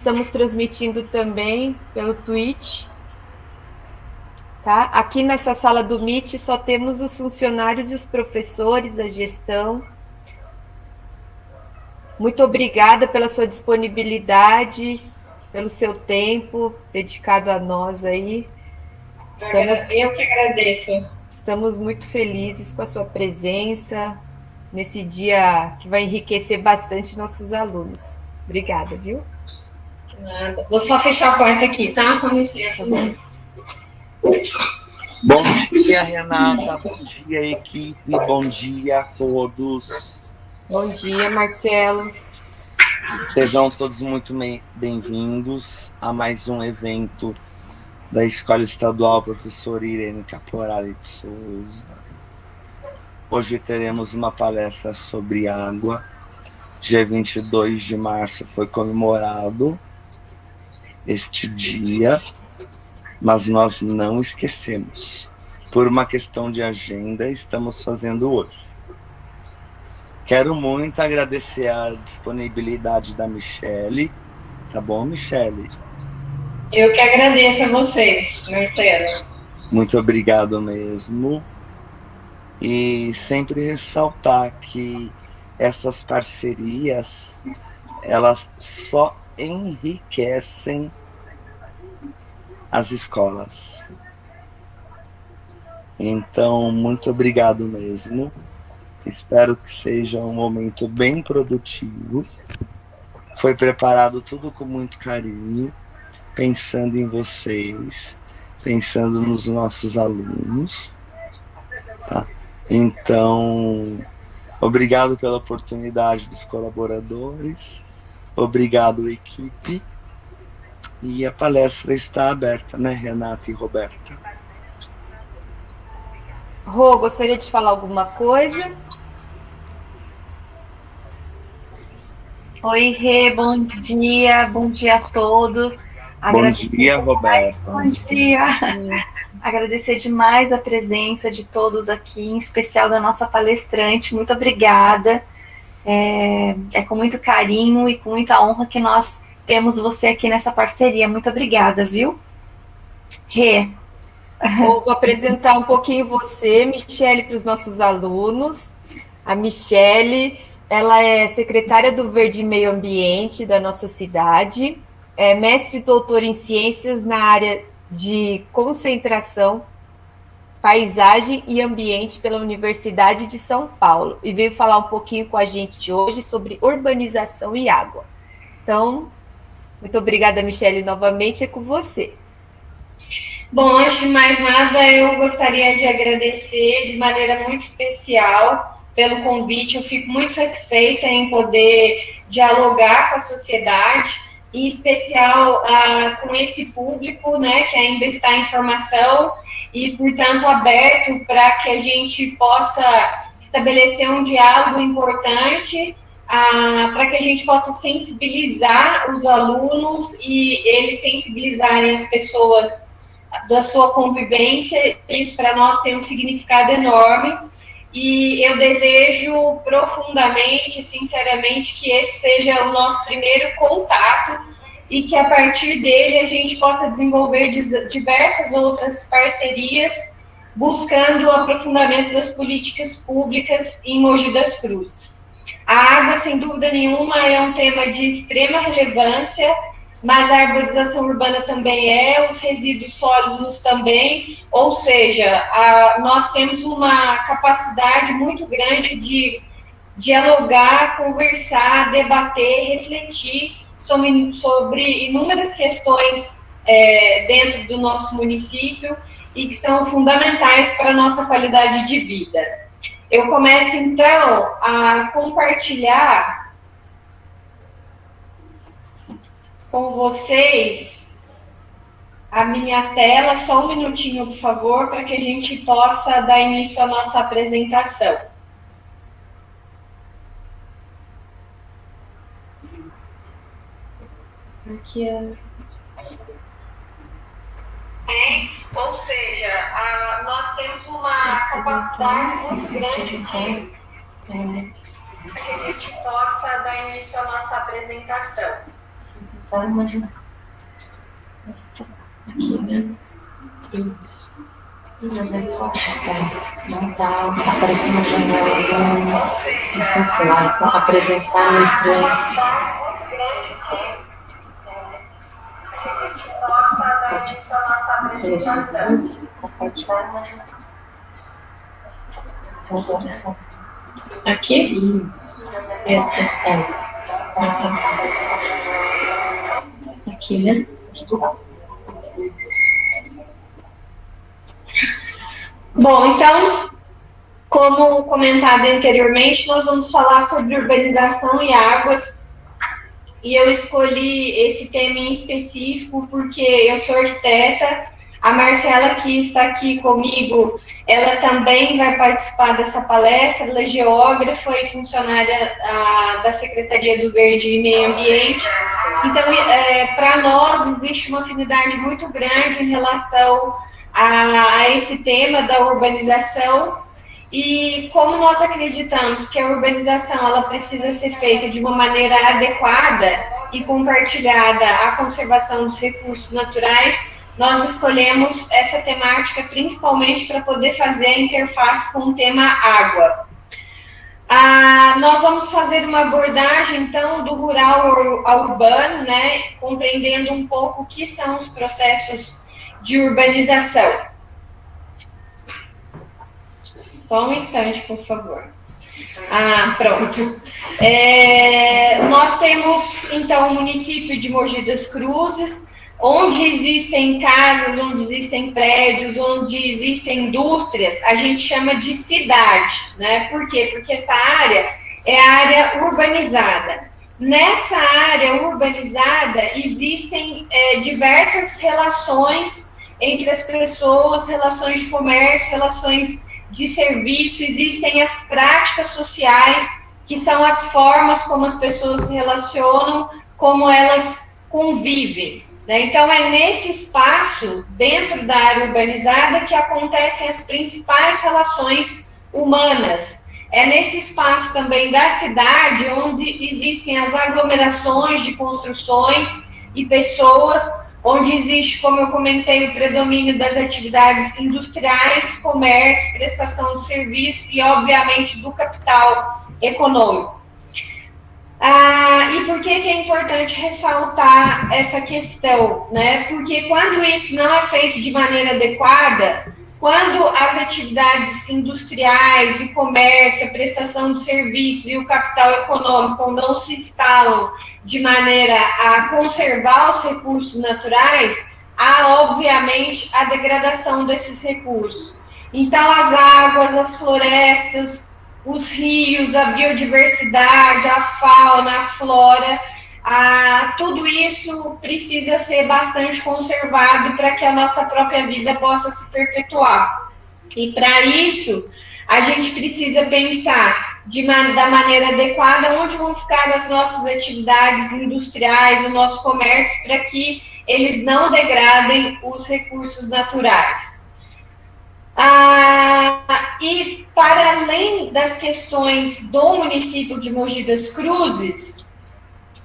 Estamos transmitindo também pelo Twitch. Tá? Aqui nessa sala do Meet só temos os funcionários e os professores, a gestão. Muito obrigada pela sua disponibilidade, pelo seu tempo dedicado a nós aí. Eu que agradeço. Estamos muito felizes com a sua presença nesse dia que vai enriquecer bastante nossos alunos. Obrigada, viu? De nada. Vou só fechar a porta aqui, tá? Com licença. Bom dia, Renata. Bom dia, equipe. Bom dia a todos. Bom dia, Marcelo. Sejam todos muito bem-vindos a mais um evento da Escola Estadual Professora Irene Caporale de Souza. Hoje teremos uma palestra sobre água. Dia 22 de março foi comemorado este dia, mas nós não esquecemos. Por uma questão de agenda, estamos fazendo hoje. Quero muito agradecer a disponibilidade da Michele. Tá bom, Michele? Eu que agradeço a vocês, Marcelo. Muito obrigado mesmo. E sempre ressaltar que essas parcerias, elas só enriquecem as escolas. Então, muito obrigado mesmo. Espero que seja um momento bem produtivo. Foi preparado tudo com muito carinho, pensando em vocês, pensando nos nossos alunos. Tá? Então, obrigado pela oportunidade dos colaboradores. Obrigado, equipe. E a palestra está aberta, né, Renata e Roberta? Rô, gostaria de falar alguma coisa? Oi, Rê, bom dia a todos. Bom dia, Roberta. Bom dia. Agradecer demais a presença de todos aqui, em especial da nossa palestrante. Muito obrigada. É com muito carinho e com muita honra que nós temos você aqui nessa parceria. Muito obrigada, viu? Rê. Vou apresentar um pouquinho você, Michele, para os nossos alunos. A Michele, ela é secretária do Verde e Meio Ambiente da nossa cidade, é mestre e doutora em ciências na área de concentração, paisagem e ambiente pela Universidade de São Paulo e veio falar um pouquinho com a gente hoje sobre urbanização e água. Então, muito obrigada, Michele, novamente é com você. Bom, antes de mais nada, eu gostaria de agradecer de maneira muito especial pelo convite. Eu fico muito satisfeita em poder dialogar com a sociedade, em especial com esse público, né, que ainda está em formação e, portanto, aberto para que a gente possa estabelecer um diálogo importante, para que a gente possa sensibilizar os alunos e eles sensibilizarem as pessoas da sua convivência. Isso para nós tem um significado enorme e eu desejo profundamente, sinceramente, que esse seja o nosso primeiro contato e que a partir dele a gente possa desenvolver diversas outras parcerias buscando o aprofundamento das políticas públicas em Mogi das Cruzes. A água, sem dúvida nenhuma, é um tema de extrema relevância, mas a arborização urbana também os resíduos sólidos também, ou seja, nós temos uma capacidade muito grande de dialogar, conversar, debater, refletir sobre inúmeras questões dentro do nosso município e que são fundamentais para a nossa qualidade de vida. Eu começo, então, a compartilhar com vocês a minha tela, só um minutinho, por favor, para que a gente possa dar início à nossa apresentação. Aqui ou seja, nós temos uma capacidade muito grande de que a gente possa dar início à nossa apresentação. Aqui, né? Isso. Não tá aparecendo na janela do cancelar, apresentar no aqui? Esse, aqui, né? Bom, então, como comentado anteriormente, nós vamos falar sobre urbanização e águas. E eu escolhi esse tema em específico porque eu sou arquiteta. A Marcela, que está aqui comigo, ela também vai participar dessa palestra. Ela é geógrafa e funcionária da Secretaria do Verde e Meio Ambiente. Então, para nós, existe uma afinidade muito grande em relação a esse tema da urbanização. E como nós acreditamos que a urbanização ela precisa ser feita de uma maneira adequada e compartilhada à conservação dos recursos naturais, nós escolhemos essa temática principalmente para poder fazer a interface com o tema água. Nós vamos fazer uma abordagem, então, do rural ao urbano, né, compreendendo um pouco o que são os processos de urbanização. Só um instante, por favor. Pronto. Nós temos, então, o município de Mogi das Cruzes, onde existem casas, onde existem prédios, onde existem indústrias, a gente chama de cidade, né? Por quê? Porque essa área é a área urbanizada. Nessa área urbanizada existem diversas relações entre as pessoas, relações de comércio, relações de serviço, existem as práticas sociais, que são as formas como as pessoas se relacionam, como elas convivem, né? Então, é nesse espaço, dentro da área urbanizada, que acontecem as principais relações humanas. É nesse espaço também da cidade, onde existem as aglomerações de construções e pessoas, onde existe, como eu comentei, o predomínio das atividades industriais, comércio, prestação de serviço e, obviamente, do capital econômico. E por que é importante ressaltar essa questão, né? Porque quando isso não é feito de maneira adequada, quando as atividades industriais, o comércio, a prestação de serviços e o capital econômico não se instalam de maneira a conservar os recursos naturais, há, obviamente, a degradação desses recursos. Então, as águas, as florestas, os rios, a biodiversidade, a fauna, a flora, tudo isso precisa ser bastante conservado para que a nossa própria vida possa se perpetuar. E para isso, a gente precisa pensar da maneira adequada onde vão ficar as nossas atividades industriais, o nosso comércio, para que eles não degradem os recursos naturais. E para além das questões do município de Mogi das Cruzes,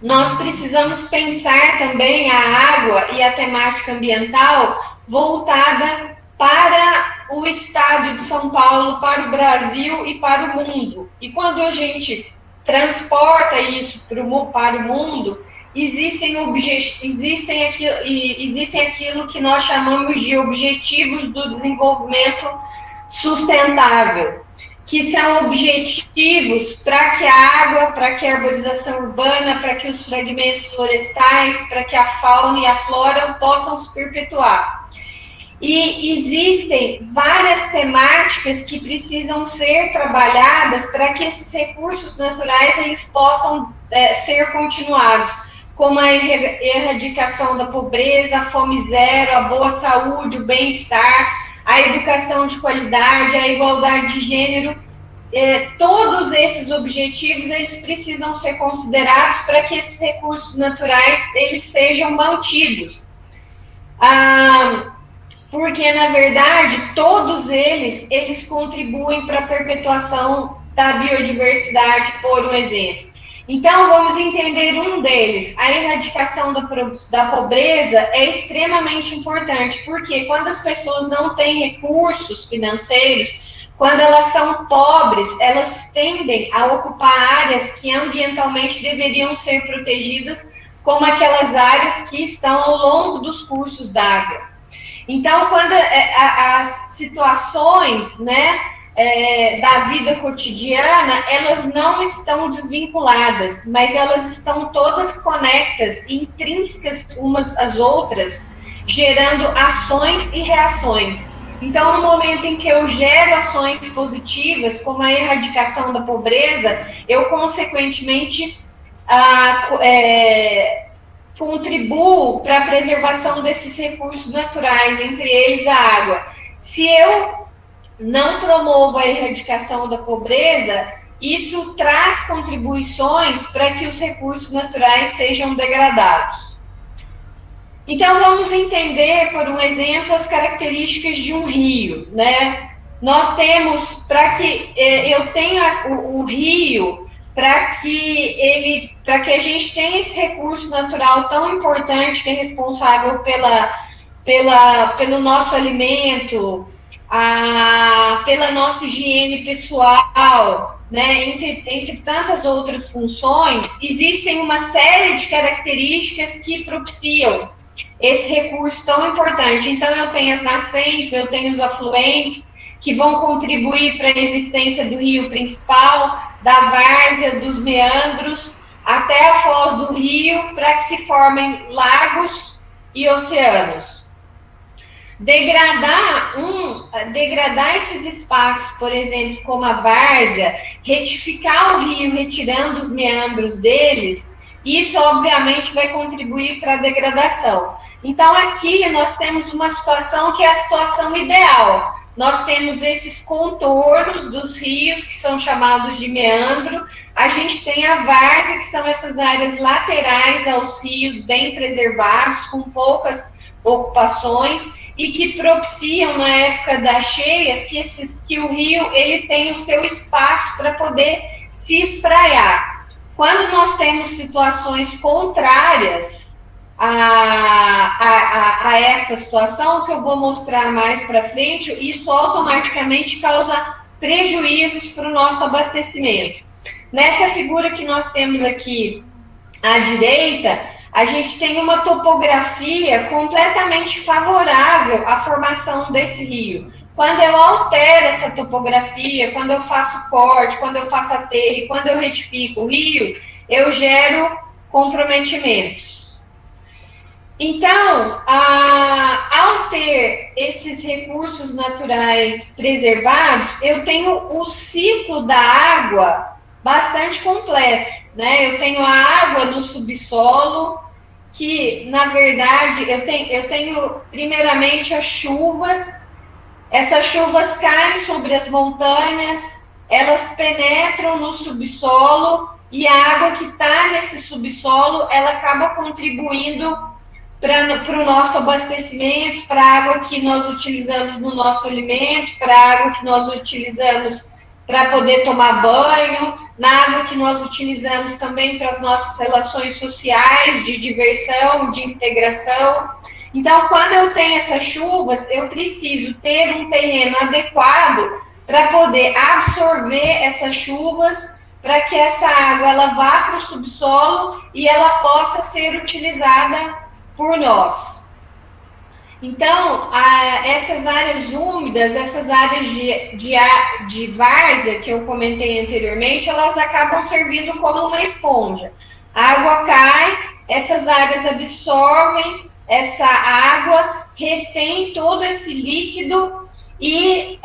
nós precisamos pensar também a água e a temática ambiental voltada para o estado de São Paulo, para o Brasil e para o mundo. E quando a gente transporta isso para o mundo, existem aquilo que nós chamamos de objetivos do desenvolvimento sustentável, que são objetivos para que a água, para que a arborização urbana, para que os fragmentos florestais, para que a fauna e a flora possam se perpetuar. E existem várias temáticas que precisam ser trabalhadas para que esses recursos naturais eles possam ser continuados, como a erradicação da pobreza, a fome zero, a boa saúde, o bem-estar, a educação de qualidade, a igualdade de gênero. Todos esses objetivos eles precisam ser considerados para que esses recursos naturais eles sejam mantidos. Porque, na verdade, todos eles contribuem para a perpetuação da biodiversidade, por um exemplo. Então, vamos entender um deles. A erradicação da pobreza é extremamente importante, porque quando as pessoas não têm recursos financeiros, quando elas são pobres, elas tendem a ocupar áreas que ambientalmente deveriam ser protegidas, como aquelas áreas que estão ao longo dos cursos d'água. Então, quando as situações, né, da vida cotidiana, elas não estão desvinculadas, mas elas estão todas conectas, intrínsecas umas às outras, gerando ações e reações. Então, no momento em que eu gero ações positivas, como a erradicação da pobreza, eu, consequentemente, contribuo para a preservação desses recursos naturais, entre eles a água. Se eu não promovo a erradicação da pobreza, isso traz contribuições para que os recursos naturais sejam degradados. Então, vamos entender, por um exemplo, as características de um rio, né? Nós temos, para que eu tenha o rio, para que a gente tenha esse recurso natural tão importante, que é responsável pelo nosso alimento, pela nossa higiene pessoal, né, entre tantas outras funções, existem uma série de características que propiciam esse recurso tão importante. Então, eu tenho as nascentes, eu tenho os afluentes, que vão contribuir para a existência do rio principal, da várzea, dos meandros, até a foz do rio, para que se formem lagos e oceanos. Degradar esses espaços, por exemplo, como a várzea, retificar o rio, retirando os meandros deles, isso obviamente vai contribuir para a degradação. Então, aqui nós temos uma situação que é a situação ideal. Nós temos esses contornos dos rios, que são chamados de meandro. A gente tem a várzea, que são essas áreas laterais aos rios, bem preservados, com poucas ocupações, e que propiciam, na época das cheias, que o rio ele tem o seu espaço para poder se espraiar. Quando nós temos situações contrárias a esta situação, que eu vou mostrar mais para frente, isso automaticamente causa prejuízos para o nosso abastecimento. Nessa figura que nós temos aqui à direita, a gente tem uma topografia completamente favorável à formação desse rio. Quando eu altero essa topografia, quando eu faço corte, quando eu faço aterro, quando eu retifico o rio, eu gero comprometimentos. Então, ao ter esses recursos naturais preservados, eu tenho o ciclo da água bastante completo, né? Eu tenho a água no subsolo, que, na verdade, eu tenho primeiramente as chuvas. Essas chuvas caem sobre as montanhas, elas penetram no subsolo, e a água que está nesse subsolo, ela acaba contribuindo para o nosso abastecimento, para a água que nós utilizamos no nosso alimento, para a água que nós utilizamos para poder tomar banho, na água que nós utilizamos também para as nossas relações sociais, de diversão, de integração. Então, quando eu tenho essas chuvas, eu preciso ter um terreno adequado para poder absorver essas chuvas, para que essa água ela vá para o subsolo e ela possa ser utilizada por nós. Então, essas áreas úmidas, essas áreas de várzea que eu comentei anteriormente, elas acabam servindo como uma esponja. A água cai, essas áreas absorvem essa água, retém todo esse líquido e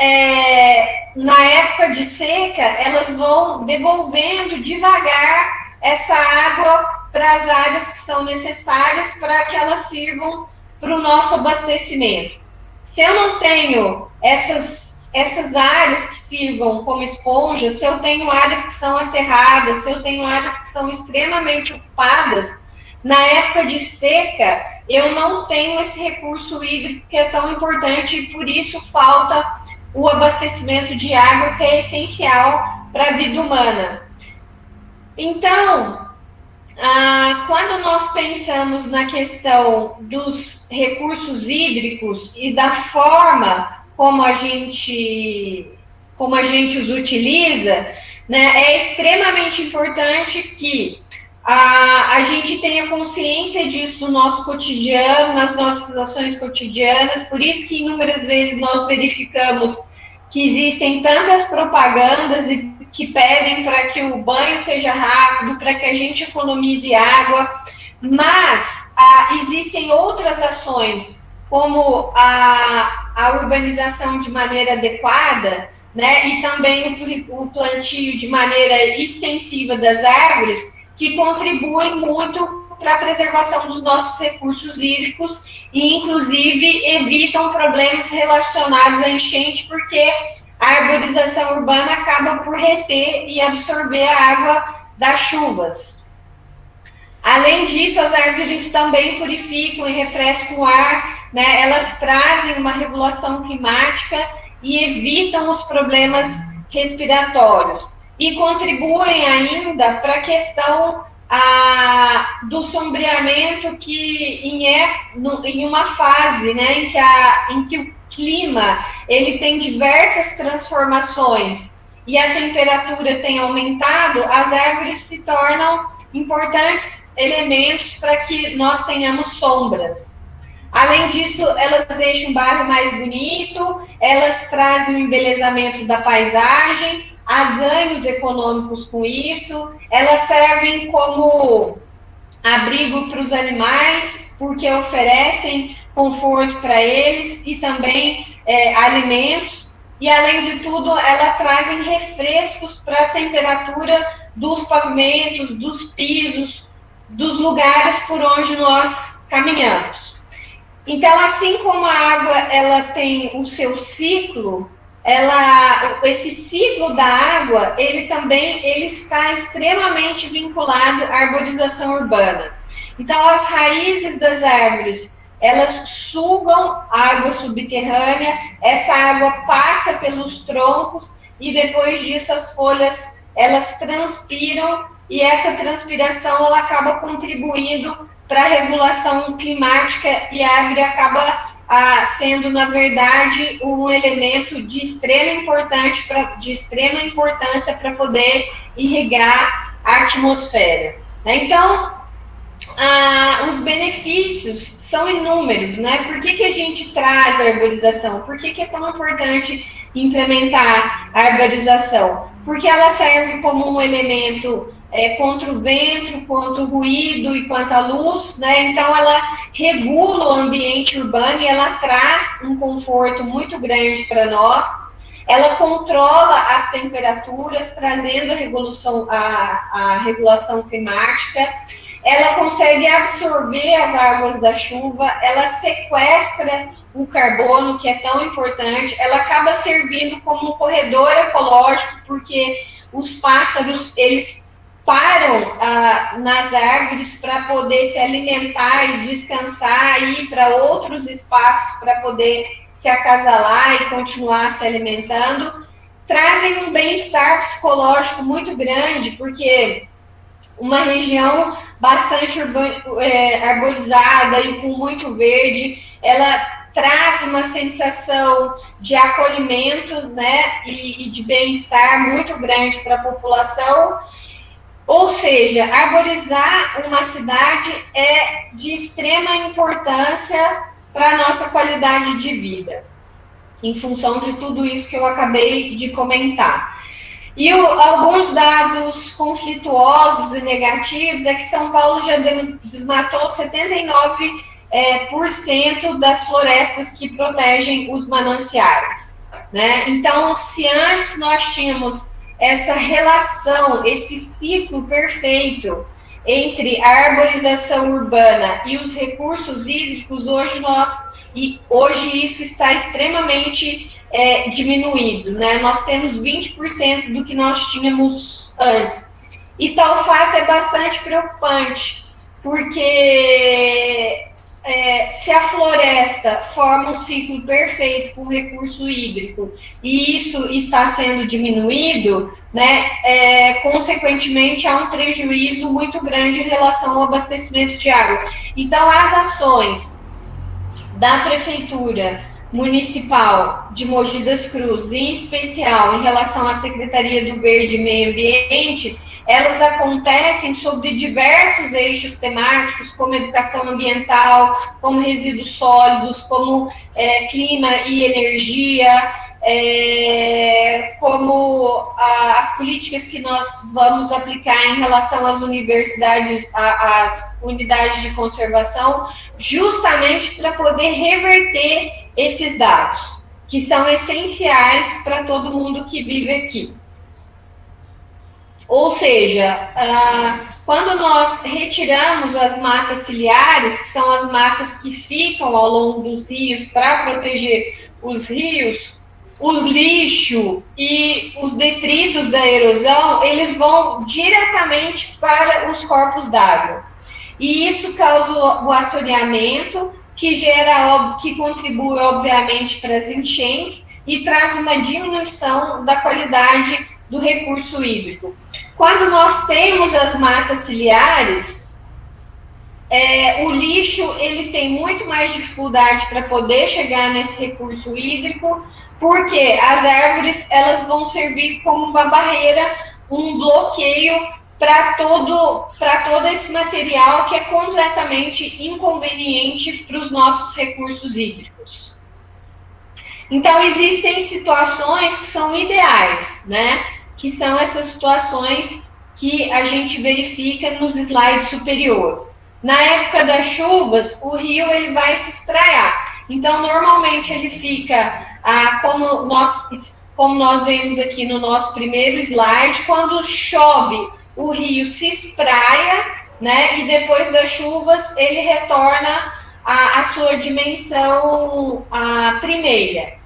na época de seca, elas vão devolvendo devagar essa água para as áreas que são necessárias para que elas sirvam para o nosso abastecimento. Se eu não tenho essas áreas que sirvam como esponja, se eu tenho áreas que são aterradas, se eu tenho áreas que são extremamente ocupadas, na época de seca, eu não tenho esse recurso hídrico que é tão importante e por isso falta o abastecimento de água, que é essencial para a vida humana. Então, quando nós pensamos na questão dos recursos hídricos e da forma como a gente os utiliza, né, é extremamente importante que a gente tenha consciência disso no nosso cotidiano, nas nossas ações cotidianas. Por isso que inúmeras vezes nós verificamos que existem tantas propagandas que pedem para que o banho seja rápido, para que a gente economize água, mas existem outras ações, como a urbanização de maneira adequada, né, e também o plantio de maneira extensiva das árvores, que contribuem muito para a preservação dos nossos recursos hídricos e, inclusive, evitam problemas relacionados à enchente, porque a arborização urbana acaba por reter e absorver a água das chuvas. Além disso, as árvores também purificam e refrescam o ar, né? Elas trazem uma regulação climática e evitam os problemas respiratórios. E contribuem ainda para a questão do sombreamento, que em uma fase, né, em que o clima ele tem diversas transformações e a temperatura tem aumentado, as árvores se tornam importantes elementos para que nós tenhamos sombras. Além disso, elas deixam o bairro mais bonito, elas trazem o embelezamento da paisagem, há ganhos econômicos com isso, elas servem como abrigo para os animais, porque oferecem conforto para eles e também alimentos, e além de tudo, elas trazem refrescos para a temperatura dos pavimentos, dos pisos, dos lugares por onde nós caminhamos. Então, assim como a água ela tem o seu ciclo, esse ciclo da água, ele está extremamente vinculado à arborização urbana. Então, as raízes das árvores, elas sugam água subterrânea, essa água passa pelos troncos e depois disso as folhas, elas transpiram, e essa transpiração ela acaba contribuindo para a regulação climática, e a árvore acaba sendo, na verdade, um elemento de extrema importância para poder irrigar a atmosfera. Então, os benefícios são inúmeros, né? Por que a gente traz a arborização? Por que é tão importante implementar a arborização? Porque ela serve como um elemento contra o vento, contra o ruído e contra a luz, né? Então ela regula o ambiente urbano e ela traz um conforto muito grande para nós. Ela controla as temperaturas, trazendo a regulação climática. Ela consegue absorver as águas da chuva, ela sequestra o carbono, que é tão importante. Ela acaba servindo como um corredor ecológico, porque os pássaros, eles param nas árvores para poder se alimentar e descansar, e ir para outros espaços para poder se acasalar e continuar se alimentando. Trazem um bem-estar psicológico muito grande, porque uma região bastante arborizada e com muito verde, ela traz uma sensação de acolhimento, né, e de bem-estar muito grande para a população. Ou seja, arborizar uma cidade é de extrema importância para a nossa qualidade de vida, em função de tudo isso que eu acabei de comentar. E alguns dados conflituosos e negativos é que São Paulo já desmatou 79% das florestas que protegem os mananciais, né? Então, se antes nós tínhamos essa relação, esse ciclo perfeito entre a arborização urbana e os recursos hídricos, hoje isso está extremamente diminuído, né? Nós temos 20% do que nós tínhamos antes. E tal fato é bastante preocupante, porque se a floresta forma um ciclo perfeito com recurso hídrico e isso está sendo diminuído, né, consequentemente há um prejuízo muito grande em relação ao abastecimento de água. Então, as ações da Prefeitura Municipal de Mogi das Cruzes, em especial em relação à Secretaria do Verde e Meio Ambiente, elas acontecem sobre diversos eixos temáticos, como educação ambiental, como resíduos sólidos, como clima e energia, como as políticas que nós vamos aplicar em relação às universidades, às unidades de conservação, justamente para poder reverter esses dados, que são essenciais para todo mundo que vive aqui. Ou seja, quando nós retiramos as matas ciliares, que são as matas que ficam ao longo dos rios para proteger os rios, o lixo e os detritos da erosão, eles vão diretamente para os corpos d'água. E isso causa o assoreamento, que contribui, obviamente, para as enchentes e traz uma diminuição da qualidade do recurso hídrico. Quando nós temos as matas ciliares, o lixo ele tem muito mais dificuldade para poder chegar nesse recurso hídrico, porque as árvores elas vão servir como uma barreira, um bloqueio para todo esse material que é completamente inconveniente para os nossos recursos hídricos. Então, existem situações que são ideais, né? Que são essas situações que a gente verifica nos slides superiores. Na época das chuvas, o rio ele vai se espraiar. Então, normalmente ele fica, como nós vemos aqui no nosso primeiro slide, quando chove, o rio se espraia, né? E depois das chuvas ele retorna à sua dimensão primeira.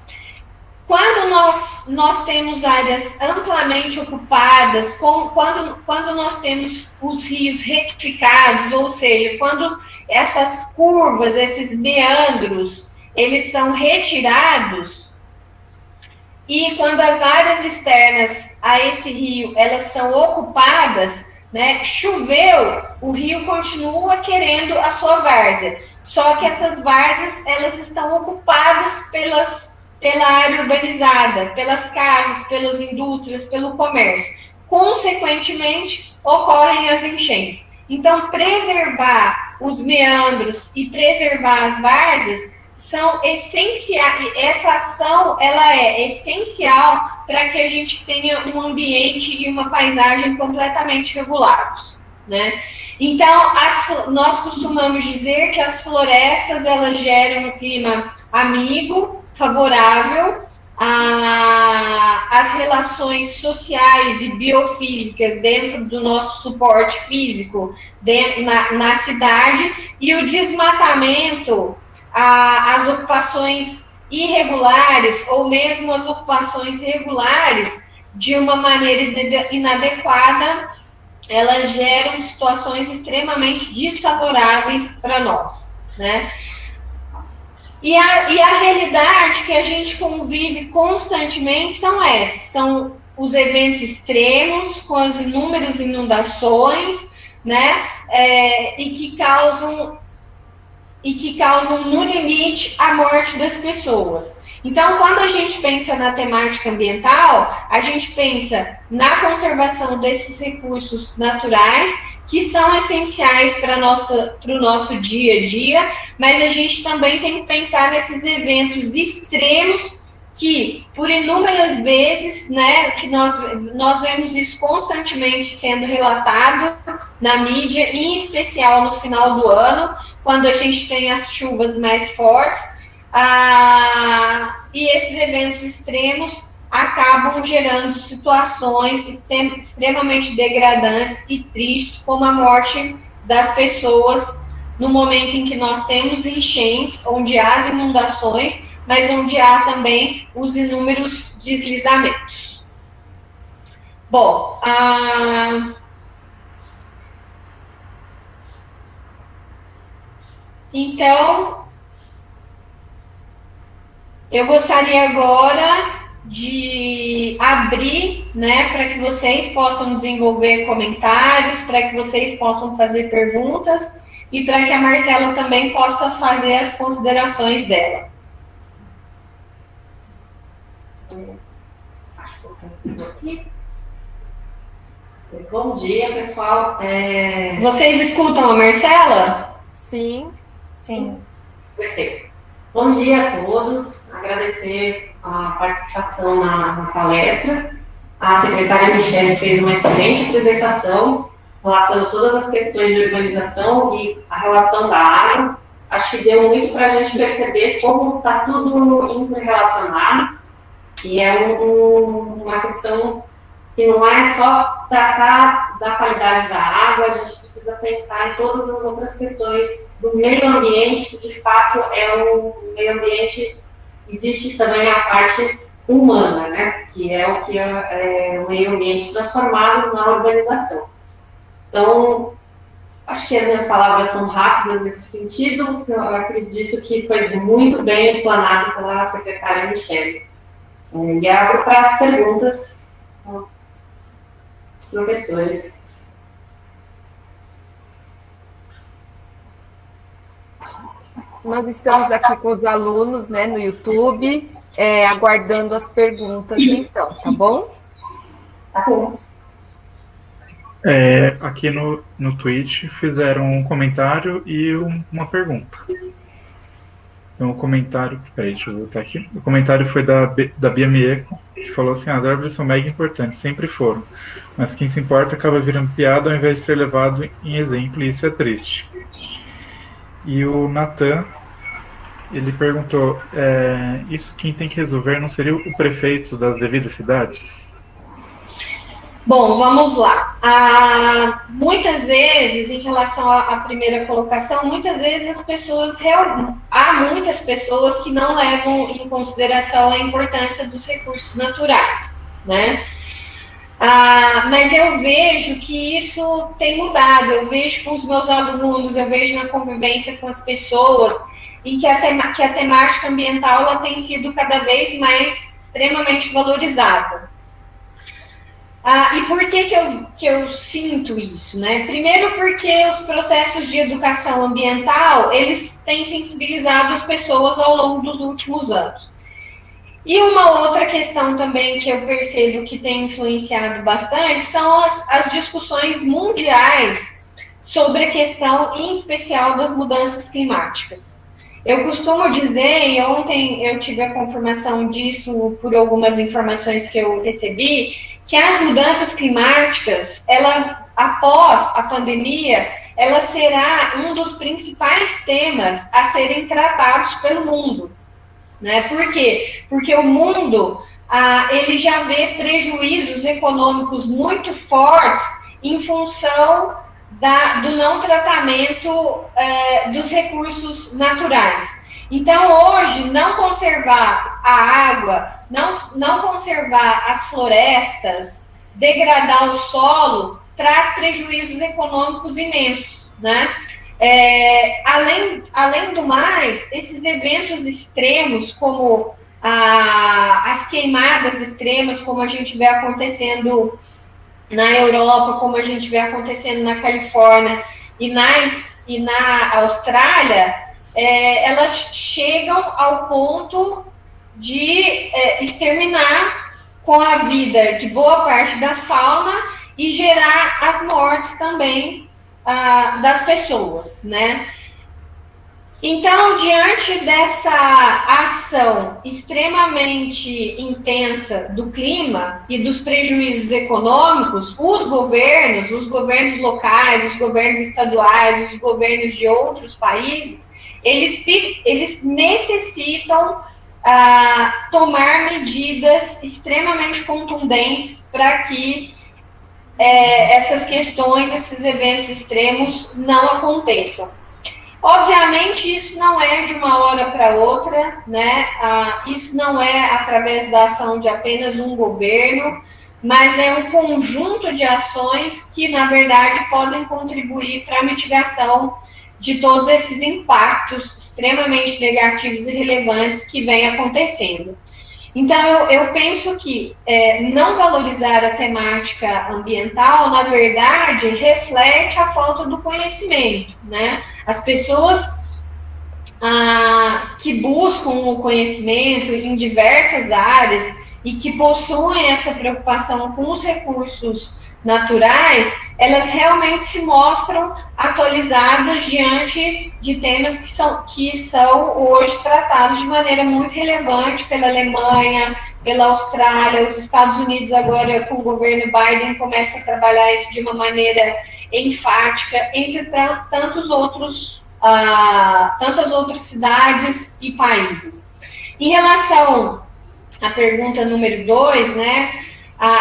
Quando nós temos áreas amplamente ocupadas, quando nós temos os rios retificados, ou seja, quando essas curvas, esses meandros, eles são retirados, e quando as áreas externas a esse rio, elas são ocupadas, né, choveu, o rio continua querendo a sua várzea, só que essas várzeas, elas estão ocupadas pela área urbanizada, pelas casas, pelas indústrias, pelo comércio. Consequentemente, ocorrem as enchentes. Então, preservar os meandros e preservar as várzeas são essenciais. Essa ação ela é essencial para que a gente tenha um ambiente e uma paisagem completamente regulados, né? Então, nós costumamos dizer que as florestas elas geram um clima amigo, favorável às relações sociais e biofísicas dentro do nosso suporte físico na cidade, e o desmatamento, as ocupações irregulares ou mesmo as ocupações regulares de uma maneira inadequada, elas geram situações extremamente desfavoráveis para nós, né? E a realidade que a gente convive constantemente são os eventos extremos, com as inúmeras inundações, né? E que causam no limite a morte das pessoas. Então, quando a gente pensa na temática ambiental, a gente pensa na conservação desses recursos naturais, que são essenciais para o nosso dia a dia, mas a gente também tem que pensar nesses eventos extremos que, por inúmeras vezes, né, que nós vemos isso constantemente sendo relatado na mídia, em especial no final do ano, quando a gente tem as chuvas mais fortes, e esses eventos extremos acabam gerando situações extremamente degradantes e tristes, como a morte das pessoas no momento em que nós temos enchentes, onde há as inundações, mas onde há também os inúmeros deslizamentos. Bom, então, Eu gostaria agora de abrir, né, para que vocês possam desenvolver comentários, para que vocês possam fazer perguntas e para que a Marcela também possa fazer as considerações dela. Acho que eu consigo aqui. Bom dia, pessoal. Vocês escutam a Marcela? Sim. Sim. Perfeito. Bom dia a todos. Agradecer a participação na palestra. A secretária Michele fez uma excelente apresentação, relatando todas as questões de urbanização e a relação da água. Acho que deu muito para a gente perceber como está tudo interrelacionado, e é uma questão que não é só tratar da qualidade da água, a gente precisa pensar em todas as outras questões do meio ambiente, que de fato o meio ambiente, existe também a parte humana, né, que é o que é o meio ambiente transformado na urbanização. Então, acho que as minhas palavras são rápidas nesse sentido, eu acredito que foi muito bem explanado pela secretária Michele. E abro para as perguntas dos professores. Nós estamos aqui com os alunos, né, no YouTube, aguardando as perguntas, então, tá bom? Tá bom. Aqui no Twitch fizeram um comentário e uma pergunta. Então o comentário, peraí, deixa eu voltar aqui. O comentário foi da Bia Mieco, que falou assim: as árvores são mega importantes, sempre foram, mas quem se importa acaba virando piada ao invés de ser levado em exemplo, e isso é triste. E o Natan, ele perguntou, isso quem tem que resolver não seria o prefeito das devidas cidades? Bom, vamos lá. Muitas vezes, em relação à primeira colocação, muitas vezes há muitas pessoas que não levam em consideração a importância dos recursos naturais, né? Mas eu vejo que isso tem mudado, eu vejo com os meus alunos, eu vejo na convivência com as pessoas, em que a temática ambiental ela tem sido cada vez mais extremamente valorizada. E por que eu sinto isso, né? Primeiro porque os processos de educação ambiental, eles têm sensibilizado as pessoas ao longo dos últimos anos. E uma outra questão também que eu percebo que tem influenciado bastante são as discussões mundiais sobre a questão, em especial, das mudanças climáticas. Eu costumo dizer, e ontem eu tive a confirmação disso por algumas informações que eu recebi, que as mudanças climáticas, após a pandemia, ela será um dos principais temas a serem tratados pelo mundo. Né? Por quê? Porque o mundo ele já vê prejuízos econômicos muito fortes em função do não tratamento dos recursos naturais. Então, hoje, não conservar a água, não conservar as florestas, degradar o solo, traz prejuízos econômicos imensos, né? Além do mais, esses eventos extremos, como as queimadas extremas, como a gente vê acontecendo na Europa, como a gente vê acontecendo na Califórnia e na Austrália, elas chegam ao ponto de exterminar com a vida de boa parte da fauna e gerar as mortes também das pessoas, né? Então, diante dessa ação extremamente intensa do clima e dos prejuízos econômicos, os governos locais, os governos estaduais, os governos de outros países, eles necessitam tomar medidas extremamente contundentes para que essas questões, esses eventos extremos não aconteçam. Obviamente, isso não é de uma hora para outra, né? Isso não é através da ação de apenas um governo, mas é um conjunto de ações que, na verdade, podem contribuir para a mitigação de todos esses impactos extremamente negativos e relevantes que vêm acontecendo. Então, eu penso que não valorizar a temática ambiental, na verdade, reflete a falta do conhecimento, né? As pessoas que buscam o conhecimento em diversas áreas e que possuem essa preocupação com os recursos naturais, elas realmente se mostram atualizadas diante de temas que são hoje tratados de maneira muito relevante pela Alemanha, pela Austrália, os Estados Unidos agora com o governo Biden começa a trabalhar isso de uma maneira enfática, entre tantas outras cidades e países. Em relação à pergunta número 2, né,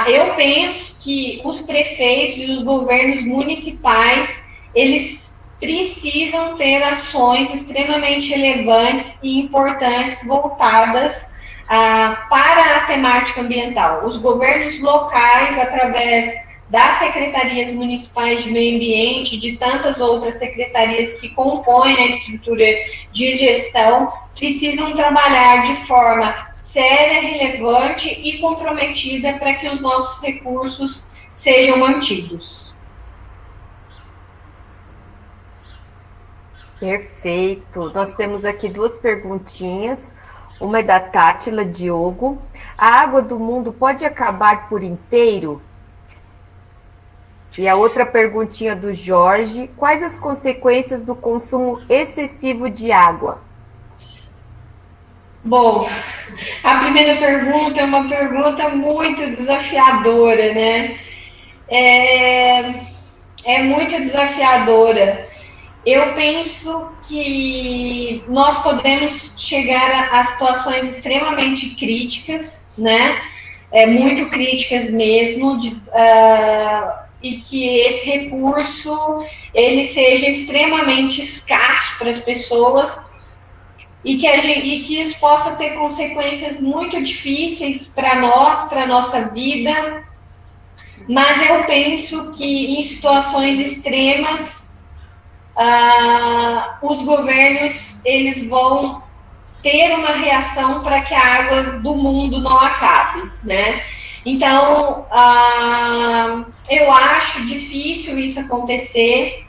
eu penso que os prefeitos e os governos municipais, eles precisam ter ações extremamente relevantes e importantes voltadas para a temática ambiental. Os governos locais, através das secretarias municipais de meio ambiente, de tantas outras secretarias que compõem a estrutura de gestão, precisam trabalhar de forma séria, relevante e comprometida para que os nossos recursos sejam mantidos. Perfeito. Nós temos aqui 2 perguntinhas. Uma é da Tátila Diogo. A água do mundo pode acabar por inteiro? E a outra perguntinha do Jorge: quais as consequências do consumo excessivo de água? Bom, a primeira pergunta é uma pergunta muito desafiadora, né? É muito desafiadora. Eu penso que nós podemos chegar a situações extremamente críticas, né? Muito críticas mesmo, e que esse recurso ele seja extremamente escasso para as pessoas e que isso possa ter consequências muito difíceis para nós, para a nossa vida. Mas eu penso que em situações extremas, os governos eles vão ter uma reação para que a água do mundo não acabe, né? Então, eu acho difícil isso acontecer,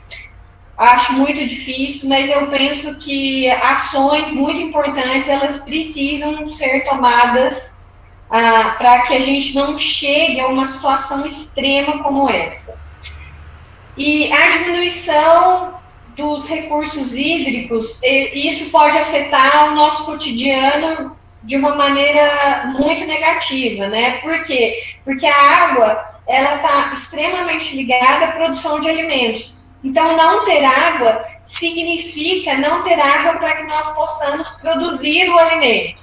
acho muito difícil, mas eu penso que ações muito importantes, elas precisam ser tomadas para que a gente não chegue a uma situação extrema como essa. E a diminuição dos recursos hídricos, isso pode afetar o nosso cotidiano de uma maneira muito negativa, né? Por quê? Porque a água, ela está extremamente ligada à produção de alimentos. Então, não ter água significa não ter água para que nós possamos produzir o alimento.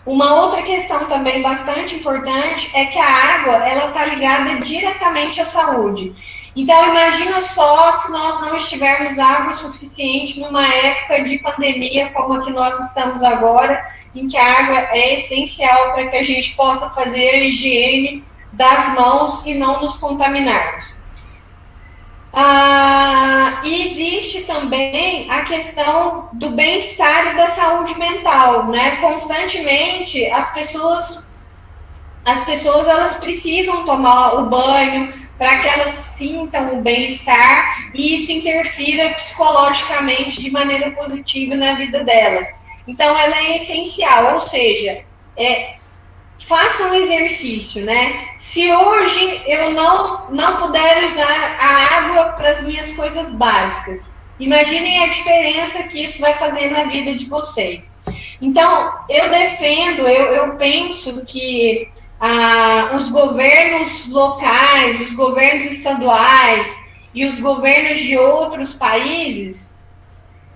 Uma outra questão também bastante importante é que a água, ela está ligada diretamente à saúde. Então, imagina só se nós não estivermos água suficiente numa época de pandemia como a que nós estamos agora, em que a água é essencial para que a gente possa fazer a higiene das mãos e não nos contaminarmos. E existe também a questão do bem-estar e da saúde mental, né? Constantemente, as pessoas elas precisam tomar o banho para que elas sintam o bem-estar e isso interfira psicologicamente de maneira positiva na vida delas. Então, ela é essencial, ou seja, faça um exercício, né? Se hoje eu não puder usar a água para as minhas coisas básicas, imaginem a diferença que isso vai fazer na vida de vocês. Então, eu penso que os governos locais, os governos estaduais e os governos de outros países,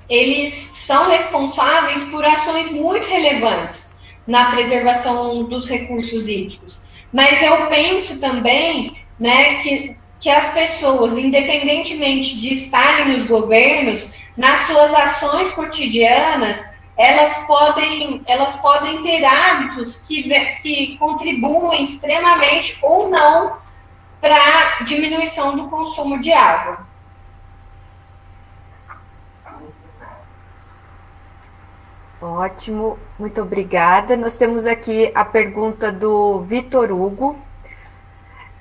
eles são responsáveis por ações muito relevantes na preservação dos recursos hídricos. Mas eu penso também, né, que as pessoas, independentemente de estarem nos governos, nas suas ações cotidianas, elas podem ter hábitos que contribuem extremamente ou não para a diminuição do consumo de água. Ótimo, muito obrigada. Nós temos aqui a pergunta do Vitor Hugo.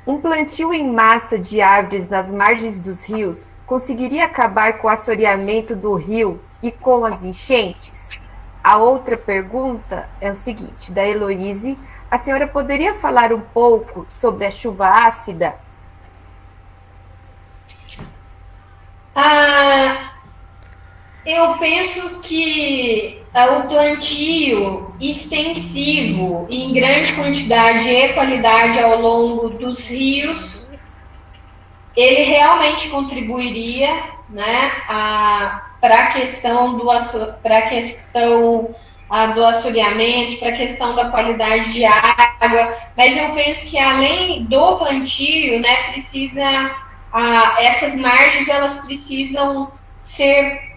Um plantio em massa de árvores nas margens dos rios conseguiria acabar com o assoreamento do rio e com as enchentes? A outra pergunta é o seguinte, da Heloíse. A senhora poderia falar um pouco sobre a chuva ácida? Eu penso que o plantio extensivo em grande quantidade e qualidade ao longo dos rios, ele realmente contribuiria, né, para a questão do assoreamento, para a questão da qualidade de água, mas eu penso que além do plantio, né, essas margens elas precisam ser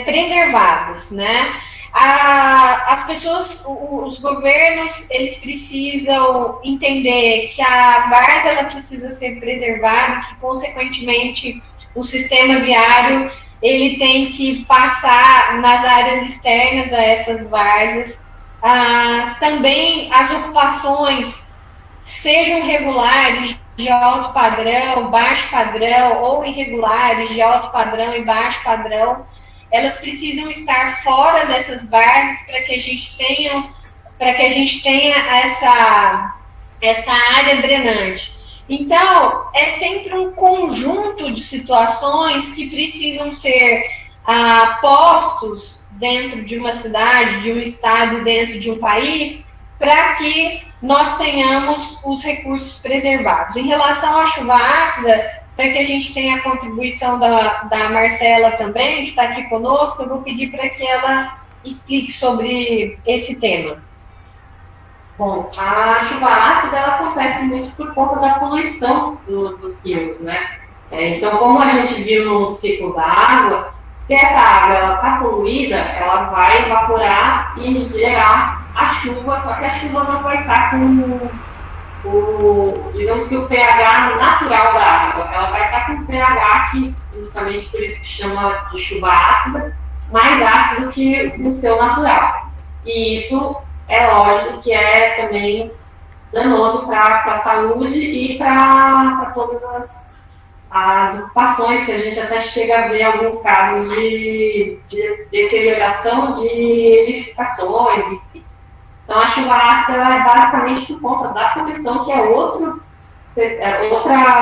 preservadas, né? As pessoas, os governos, eles precisam entender que a várzea ela precisa ser preservada, que consequentemente o sistema viário ele tem que passar nas áreas externas a essas várzeas. Também as ocupações sejam regulares, de alto padrão, baixo padrão, ou irregulares, de alto padrão e baixo padrão, elas precisam estar fora dessas várzeas para que a gente tenha essa área drenante. Então, é sempre um conjunto de situações que precisam ser postos dentro de uma cidade, de um estado, dentro de um país, para que nós tenhamos os recursos preservados. Em relação à chuva ácida, para que a gente tenha a contribuição da Marcela também, que está aqui conosco, eu vou pedir para que ela explique sobre esse tema. Bom, a chuva ácida ela acontece muito por conta da poluição dos rios, né? Então, como a gente viu no ciclo da água, se essa água está poluída, ela vai evaporar e gerar a chuva, só que a chuva não vai estar com digamos que o pH natural da água, ela vai estar com o pH que, justamente por isso que chama de chuva ácida, mais ácido que o seu natural. E isso é lógico que é também danoso para a saúde e para todas as ocupações, que a gente até chega a ver alguns casos de deterioração de edificações, enfim. Então, a chuva ácida é basicamente por conta da poluição, que é outra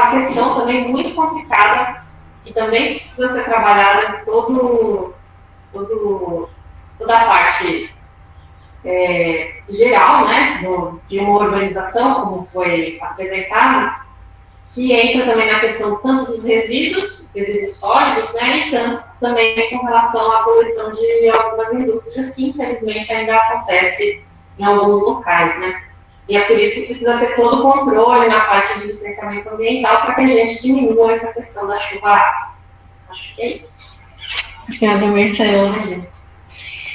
questão também muito complicada, que também precisa ser trabalhada em toda a parte geral, né, de uma urbanização, como foi apresentado, que entra também na questão tanto dos resíduos sólidos, né, e tanto também com relação à poluição de algumas indústrias, que infelizmente ainda acontece em alguns locais, né? E é por isso que precisa ter todo o controle na parte de licenciamento ambiental para que a gente diminua essa questão da chuva ácida. Acho que é isso. Obrigada, Marcela.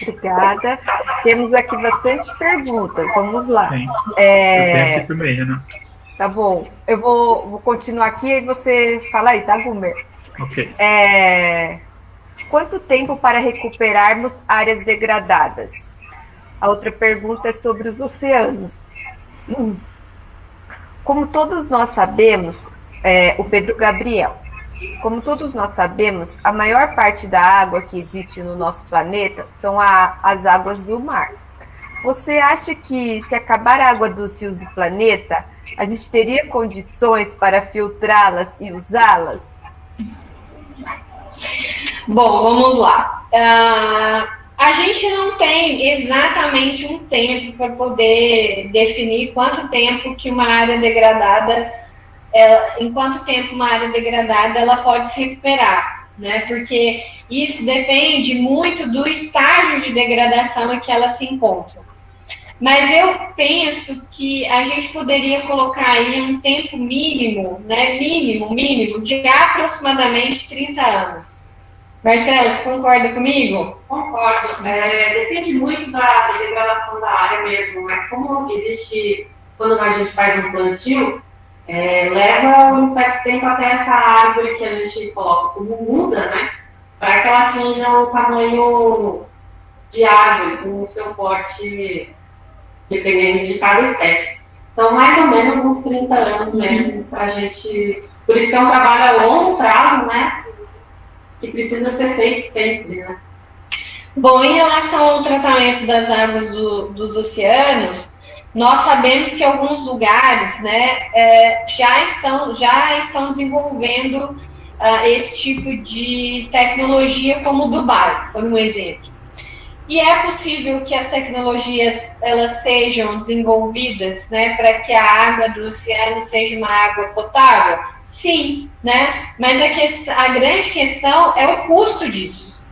Obrigada. Temos aqui bastante perguntas. Vamos lá. Sim. Eu tenho aqui também, Ana. Tá bom. Eu vou continuar aqui e você fala aí, tá, Gumer? Ok. Quanto tempo para recuperarmos áreas degradadas? A outra pergunta é sobre os oceanos. Como todos nós sabemos, o Pedro Gabriel, como todos nós sabemos, a maior parte da água que existe no nosso planeta são as águas do mar. Você acha que, se acabar a água dos rios do planeta, a gente teria condições para filtrá-las e usá-las? Bom, vamos lá. A gente não tem exatamente um tempo para poder definir quanto tempo que uma área degradada, em quanto tempo uma área degradada ela pode se recuperar, né? Porque isso depende muito do estágio de degradação em que ela se encontra. Mas eu penso que a gente poderia colocar aí um tempo mínimo, né? Mínimo, de aproximadamente 30 anos. Marcelo, você concorda comigo? Concordo. Depende muito da degradação da área mesmo, mas como existe, quando a gente faz um plantio, leva um certo tempo até essa árvore que a gente coloca como muda, né, para que ela atinja o tamanho de árvore no seu porte, dependendo de cada espécie. Então, mais ou menos uns 30 anos mesmo para a gente... Por isso que é um trabalho a longo prazo, né? Que precisa ser feito sempre, né? Bom, em relação ao tratamento das águas dos oceanos, nós sabemos que alguns lugares, né, já estão desenvolvendo esse tipo de tecnologia, como Dubai, por um exemplo. E é possível que as tecnologias elas sejam desenvolvidas, né, para que a água do oceano seja uma água potável? Sim, né? Mas a grande questão é o custo disso.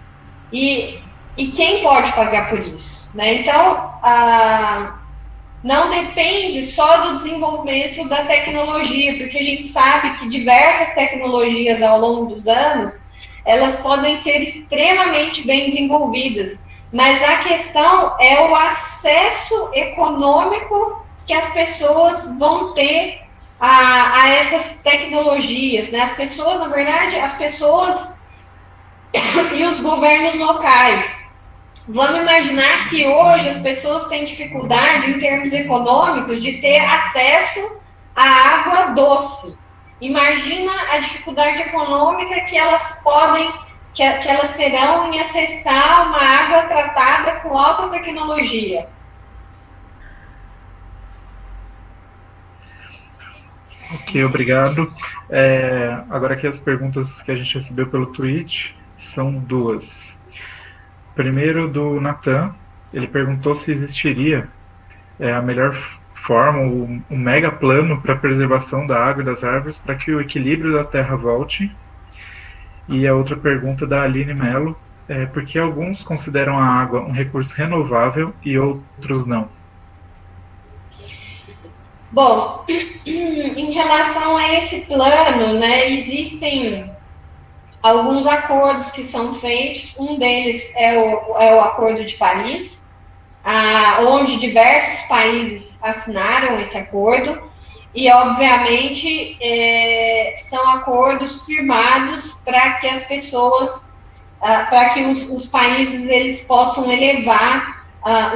E quem pode pagar por isso, né? Então, não depende só do desenvolvimento da tecnologia, porque a gente sabe que diversas tecnologias ao longo dos anos, elas podem ser extremamente bem desenvolvidas, mas a questão é o acesso econômico que as pessoas vão ter a essas tecnologias, né? As pessoas, na verdade, as pessoas e os governos locais. Vamos imaginar que hoje as pessoas têm dificuldade, em termos econômicos, de ter acesso à água doce. Imagina a dificuldade econômica que elas terão em acessar uma água tratada com alta tecnologia. Ok, obrigado. Agora aqui as perguntas que a gente recebeu pelo tweet são duas. Primeiro, do Natan, ele perguntou se existiria a melhor forma, um mega plano para a preservação da água e das árvores para que o equilíbrio da Terra volte. E a outra pergunta da Aline Mello, por que alguns consideram a água um recurso renovável e outros não? Bom, em relação a esse plano, né, existem alguns acordos que são feitos. Um deles é o Acordo de Paris, onde diversos países assinaram esse acordo, e obviamente são acordos firmados para que as pessoas, para que os países eles possam elevar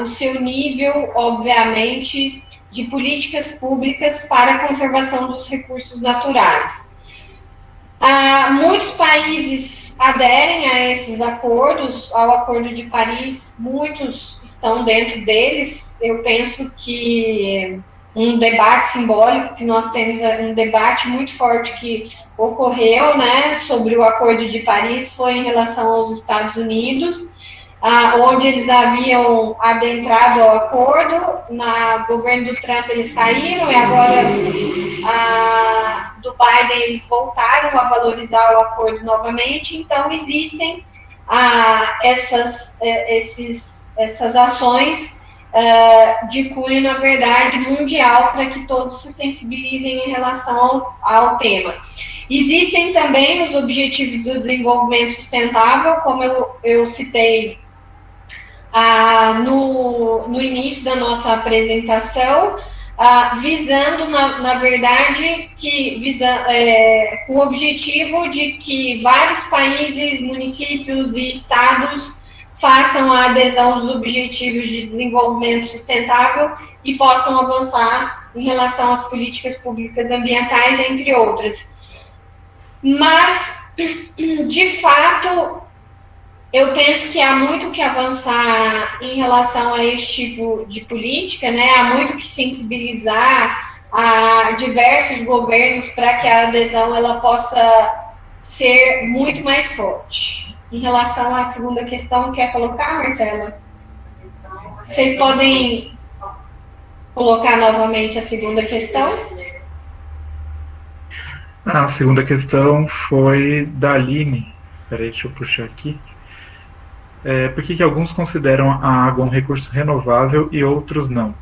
o seu nível, obviamente, de políticas públicas para a conservação dos recursos naturais. Muitos países aderem a esses acordos, ao Acordo de Paris, muitos estão dentro deles. Eu penso que um debate simbólico, que nós temos um debate muito forte que ocorreu, né, sobre o Acordo de Paris, foi em relação aos Estados Unidos, onde eles haviam adentrado ao acordo. No governo do Trump eles saíram, e agora do Biden eles voltaram a valorizar o acordo novamente. Então existem essas ações de cunho, na verdade, mundial, para que todos se sensibilizem em relação ao tema. Existem também os Objetivos do Desenvolvimento Sustentável, como eu citei no início da nossa apresentação, visando, na verdade, com o objetivo de que vários países, municípios e estados façam a adesão dos Objetivos de Desenvolvimento Sustentável e possam avançar em relação às políticas públicas ambientais, entre outras. Mas, de fato, eu penso que há muito que avançar em relação a esse tipo de política, né? Há muito que sensibilizar a diversos governos para que a adesão ela possa ser muito mais forte. Em relação à segunda questão, quer colocar, Marcela? Vocês podem colocar novamente a segunda questão? A segunda questão foi da Aline. Peraí, deixa eu puxar aqui. Por que alguns consideram a água um recurso renovável e outros não?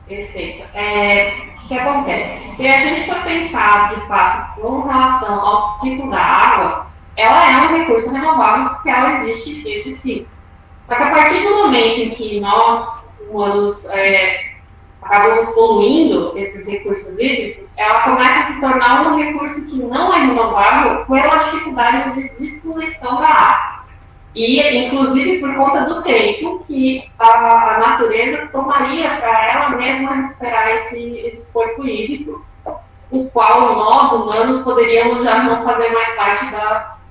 Perfeito. O que acontece? Se a gente for pensar, de fato, com relação ao ciclo da água, ela é um recurso renovável porque ela existe esse ciclo. Só que a partir do momento em que nós, humanos, acabamos poluindo esses recursos hídricos, ela começa a se tornar um recurso que não é renovável pela dificuldade de distribuição da água. E, inclusive, por conta do tempo que a natureza tomaria para ela mesma recuperar esse corpo hídrico, o qual nós, humanos, poderíamos já não fazer mais parte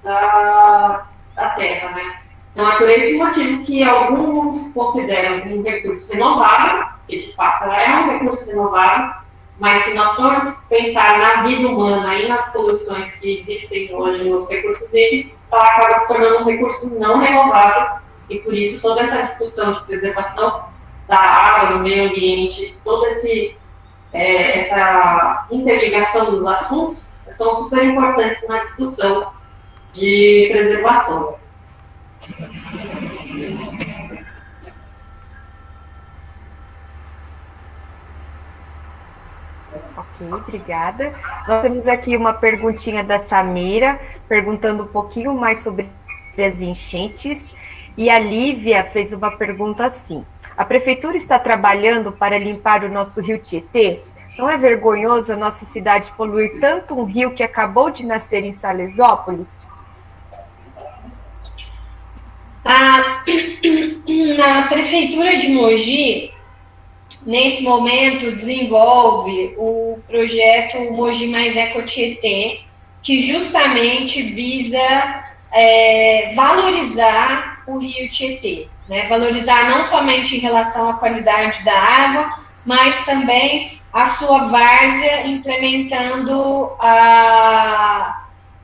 da Terra, né? Então, é por esse motivo que alguns consideram um recurso renovável, que de fato ela é um recurso renovável, mas se nós formos pensar na vida humana e nas poluições que existem hoje nos recursos hídricos, ela acaba se tornando um recurso não renovável, e por isso toda essa discussão de preservação da água, do meio ambiente, toda essa interligação dos assuntos são super importantes na discussão de preservação. Ok, obrigada. Nós temos aqui uma perguntinha da Samira, perguntando um pouquinho mais sobre as enchentes. E a Lívia fez uma pergunta assim: a prefeitura está trabalhando para limpar o nosso rio Tietê? Não é vergonhoso a nossa cidade poluir tanto um rio que acabou de nascer em Salesópolis? A Prefeitura de Mogi, nesse momento, desenvolve o projeto Mogi Mais Eco Tietê, que justamente visa valorizar o rio Tietê, né? Valorizar não somente em relação à qualidade da água, mas também a sua várzea, implementando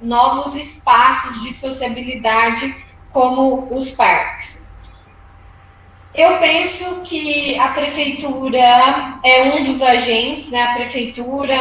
novos espaços de sociabilidade, como os parques. Eu penso que a prefeitura é um dos agentes, né? A prefeitura,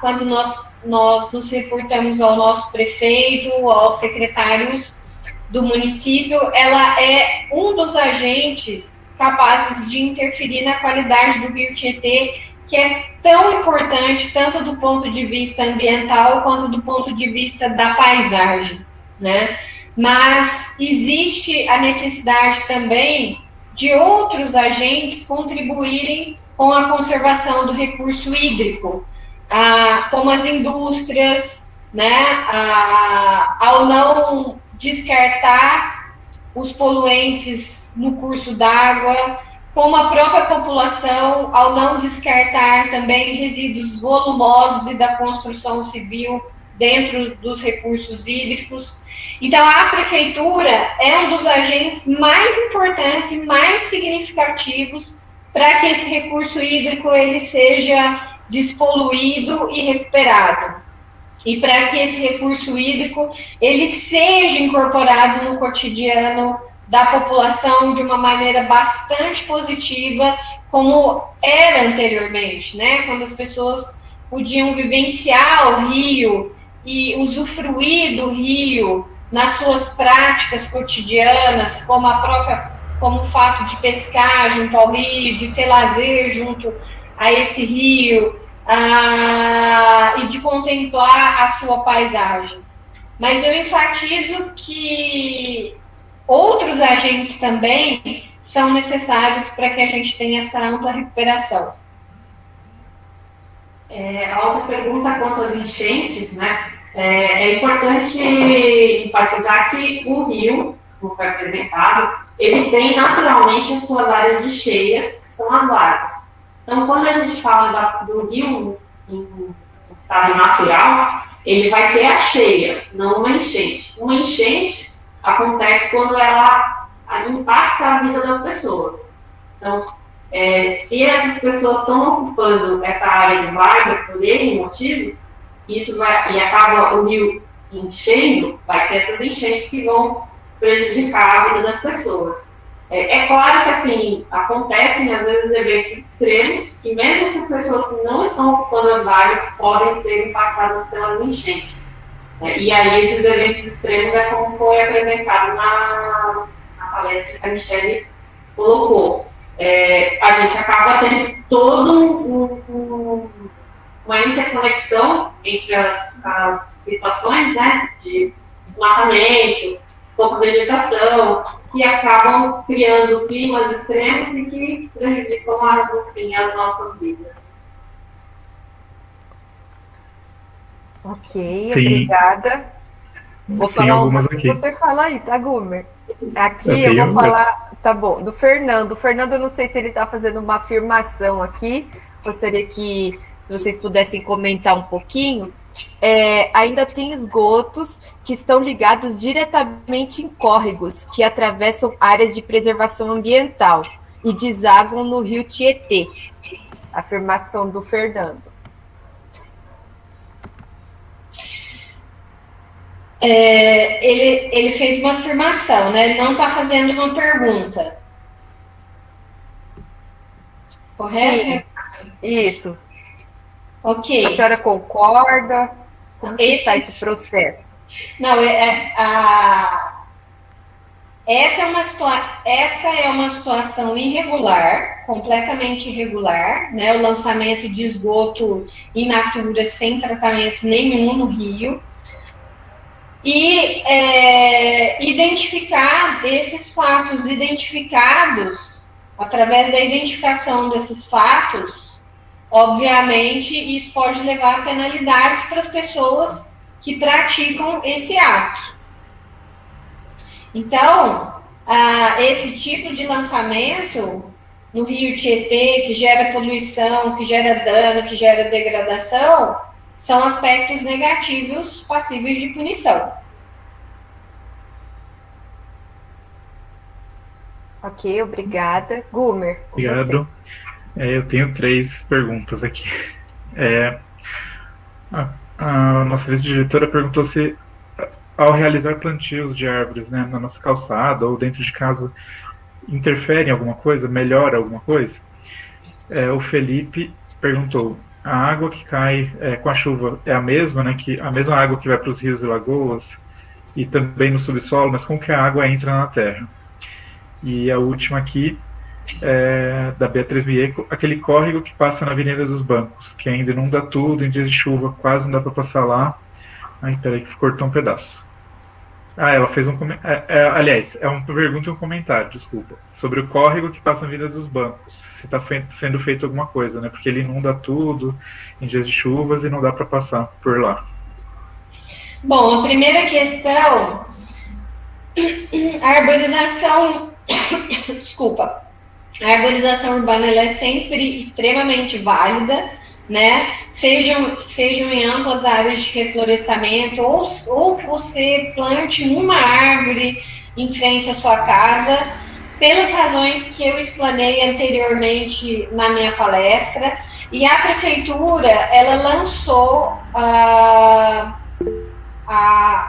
quando nós nos reportamos ao nosso prefeito, aos secretários do município, ela é um dos agentes capazes de interferir na qualidade do rio Tietê, que é tão importante, tanto do ponto de vista ambiental, quanto do ponto de vista da paisagem, né? Mas existe a necessidade também de outros agentes contribuírem com a conservação do recurso hídrico, como as indústrias, né? Ao não descartar os poluentes no curso d'água, como a própria população, ao não descartar também resíduos volumosos e da construção civil dentro dos recursos hídricos. Então, a prefeitura é um dos agentes mais importantes e mais significativos para que esse recurso hídrico ele seja despoluído e recuperado. E para que esse recurso hídrico ele seja incorporado no cotidiano da população de uma maneira bastante positiva, como era anteriormente, né? Quando as pessoas podiam vivenciar o rio e usufruir do rio nas suas práticas cotidianas, como o fato de pescar junto ao rio, de ter lazer junto a esse rio, e de contemplar a sua paisagem. Mas eu enfatizo que outros agentes também são necessários para que a gente tenha essa ampla recuperação. A outra pergunta quanto às enchentes, né? É importante enfatizar que o rio, como foi apresentado, ele tem naturalmente as suas áreas de cheias, que são as várzeas. Então, quando a gente fala do rio em estado natural, ele vai ter a cheia, não uma enchente. Uma enchente acontece quando ela impacta a vida das pessoas. Então, se essas pessoas estão ocupando essa área de várzea por N motivos, isso e acaba o rio enchendo, vai ter essas enchentes que vão prejudicar a vida das pessoas. É claro que, assim, acontecem, às vezes, eventos extremos, que mesmo que as pessoas que não estão ocupando as vagas podem ser impactadas pelas enchentes. E aí, esses eventos extremos é como foi apresentado na palestra que a Michele colocou. A gente acaba tendo todo uma interconexão entre as situações, né, de desmatamento, pouca vegetação, que acabam criando climas extremos e que prejudicam, no fim, as nossas vidas. Ok, sim. Obrigada. Vou Tem falar algumas uma que aqui. você fala aí, tá, Gumer? Aqui eu tenho, vou falar, tá bom, do Fernando. O Fernando, eu não sei se ele está fazendo uma afirmação aqui. Gostaria que, se vocês pudessem comentar um pouquinho. Ainda tem esgotos que estão ligados diretamente em córregos que atravessam áreas de preservação ambiental e desaguam no rio Tietê. Afirmação do Fernando. Ele fez uma afirmação, né? Ele não está fazendo uma pergunta. Correto? Sim, isso. Ok. A senhora concorda? Como que está esse processo? Não, esta é uma situação irregular, completamente irregular, né? O lançamento de esgoto in natura sem tratamento nenhum no rio. E identificar esses fatos identificados, através da identificação desses fatos, obviamente, isso pode levar a penalidades para as pessoas que praticam esse ato. Então, esse tipo de lançamento no rio Tietê, que gera poluição, que gera dano, que gera degradação, são aspectos negativos passíveis de punição. Ok, obrigada. Gumer, Obrigado. Eu tenho 3 perguntas aqui. A nossa vice-diretora perguntou se, ao realizar plantios de árvores, né, na nossa calçada ou dentro de casa, interfere em alguma coisa, melhora alguma coisa? O Felipe perguntou: a água que cai com a chuva é a mesma, né, a mesma água que vai para os rios e lagoas e também no subsolo, mas como que a água entra na terra? E a última aqui, da Beatriz Mieco, aquele córrego que passa na Avenida dos Bancos, que ainda inunda tudo em dias de chuva, quase não dá para passar lá. Ai, peraí que cortou um pedaço. Ela fez um comentário. Aliás, é uma pergunta e um comentário, desculpa. Sobre o córrego que passa na Avenida dos Bancos. Se está sendo feito alguma coisa, né? Porque ele inunda tudo em dias de chuvas e não dá para passar por lá. Bom, a primeira questão, a arborização, desculpa, a arborização urbana ela é sempre extremamente válida, né? Sejam em amplas áreas de reflorestamento ou que você plante uma árvore em frente à sua casa, pelas razões que eu explanei anteriormente na minha palestra. E a prefeitura, ela lançou há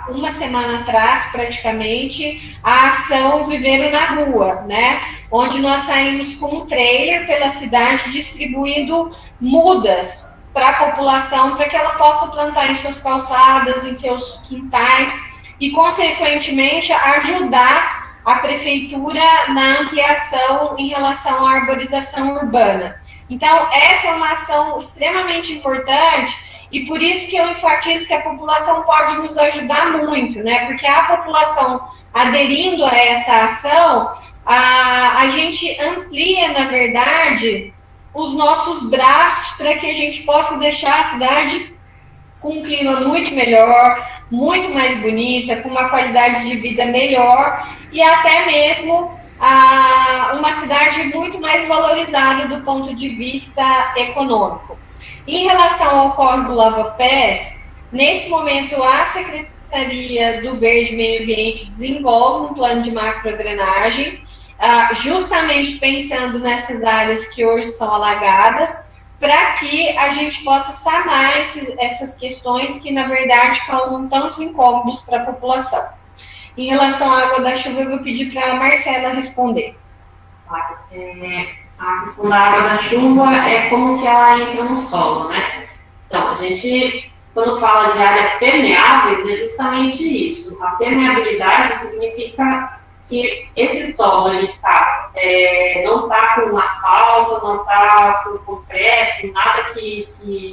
uma semana atrás, praticamente, a ação Viveiro na Rua, né? Onde nós saímos com um trailer pela cidade distribuindo mudas para a população, para que ela possa plantar em suas calçadas, em seus quintais e, consequentemente, ajudar a prefeitura na ampliação em relação à arborização urbana. Então, essa é uma ação extremamente importante. E por isso que eu enfatizo que a população pode nos ajudar muito, né? Porque a população aderindo a essa ação, a gente amplia, na verdade, os nossos braços para que a gente possa deixar a cidade com um clima muito melhor, muito mais bonita, com uma qualidade de vida melhor e até mesmo uma cidade muito mais valorizada do ponto de vista econômico. Em relação ao córrego Lava Pés, nesse momento a Secretaria do Verde e Meio Ambiente desenvolve um plano de macrodrenagem, justamente pensando nessas áreas que hoje são alagadas, para que a gente possa sanar essas questões que, na verdade, causam tantos incômodos para a população. Em relação à água da chuva, eu vou pedir para a Marcela responder. A questão da água da chuva é como que ela entra no solo, né? Então, a gente, quando fala de áreas permeáveis, é justamente isso. A permeabilidade significa que esse solo ele não está com asfalto, não está com concreto, nada que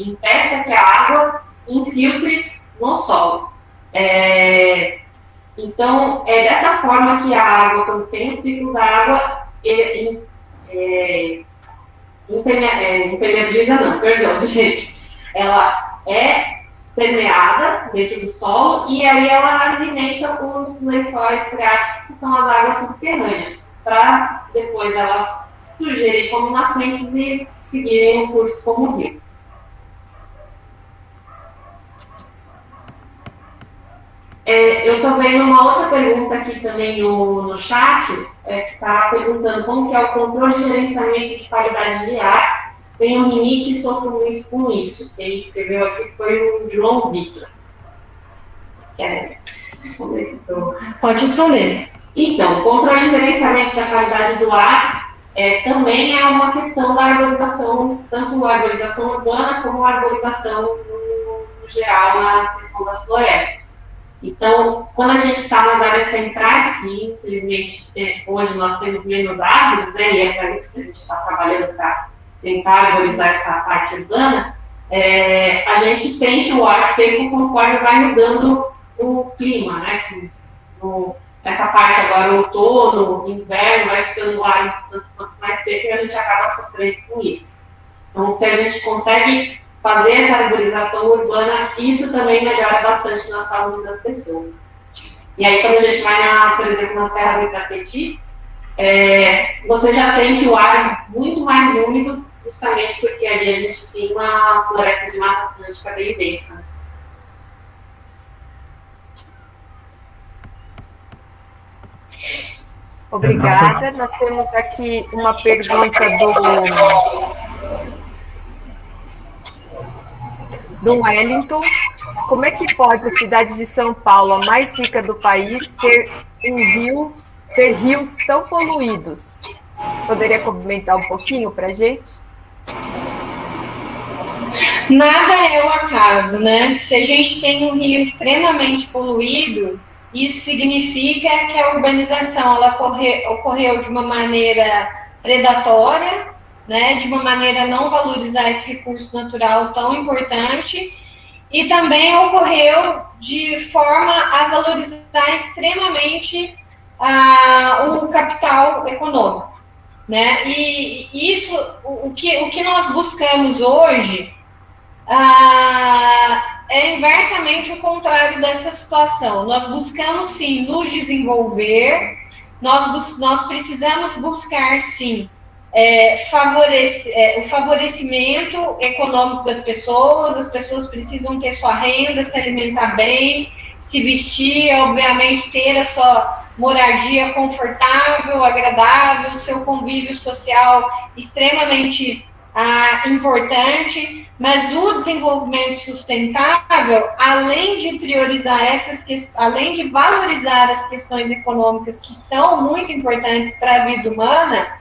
impeça que a água infiltre no solo. Então, é dessa forma que a água, quando tem o ciclo da água, impermeabiliza não, perdão, gente. Ela é permeada dentro do solo, e aí ela alimenta os lençóis freáticos, que são as águas subterrâneas, para depois elas surgirem como nascentes e seguirem o curso como rio. Eu estou vendo uma outra pergunta aqui também no chat, que está perguntando como que é o controle e gerenciamento de qualidade de ar. Tenho rinite e sofro muito com isso. Quem escreveu aqui foi o João Vitor. Quer responder? Pode responder. Então, controle e gerenciamento da qualidade do ar também é uma questão da arborização, tanto a arborização urbana como a arborização no geral na questão das florestas. Então, quando a gente está nas áreas centrais, que infelizmente hoje nós temos menos árvores, né, e é para isso que a gente está trabalhando para tentar arborizar essa parte urbana, a gente sente o ar seco conforme vai mudando o clima, né? Essa parte agora, outono, inverno, vai ficando o ar tanto quanto mais seco e a gente acaba sofrendo com isso. Então, se a gente consegue fazer essa arborização urbana, isso também melhora bastante na saúde das pessoas. E aí, quando a gente vai, por exemplo, na Serra do Itapetí, você já sente o ar muito mais úmido, justamente porque ali a gente tem uma floresta de Mata Atlântica bem densa. Obrigada. Nós temos aqui uma pergunta do Wellington. Como é que pode a cidade de São Paulo, a mais rica do país, ter rios tão poluídos? Poderia comentar um pouquinho para a gente? Nada é o acaso, né? Se a gente tem um rio extremamente poluído, isso significa que a urbanização ela ocorreu de uma maneira predatória, né? De uma maneira a não valorizar esse recurso natural tão importante, e também ocorreu de forma a valorizar extremamente o capital econômico, né? E isso, o que nós buscamos hoje é inversamente o contrário dessa situação. Nós buscamos, sim, nos desenvolver, nós precisamos buscar, sim, o favorecimento econômico das pessoas. As pessoas precisam ter sua renda, se alimentar bem, se vestir, obviamente ter a sua moradia confortável, agradável, seu convívio social extremamente importante, mas o desenvolvimento sustentável, além de priorizar além de valorizar as questões econômicas que são muito importantes para a vida humana,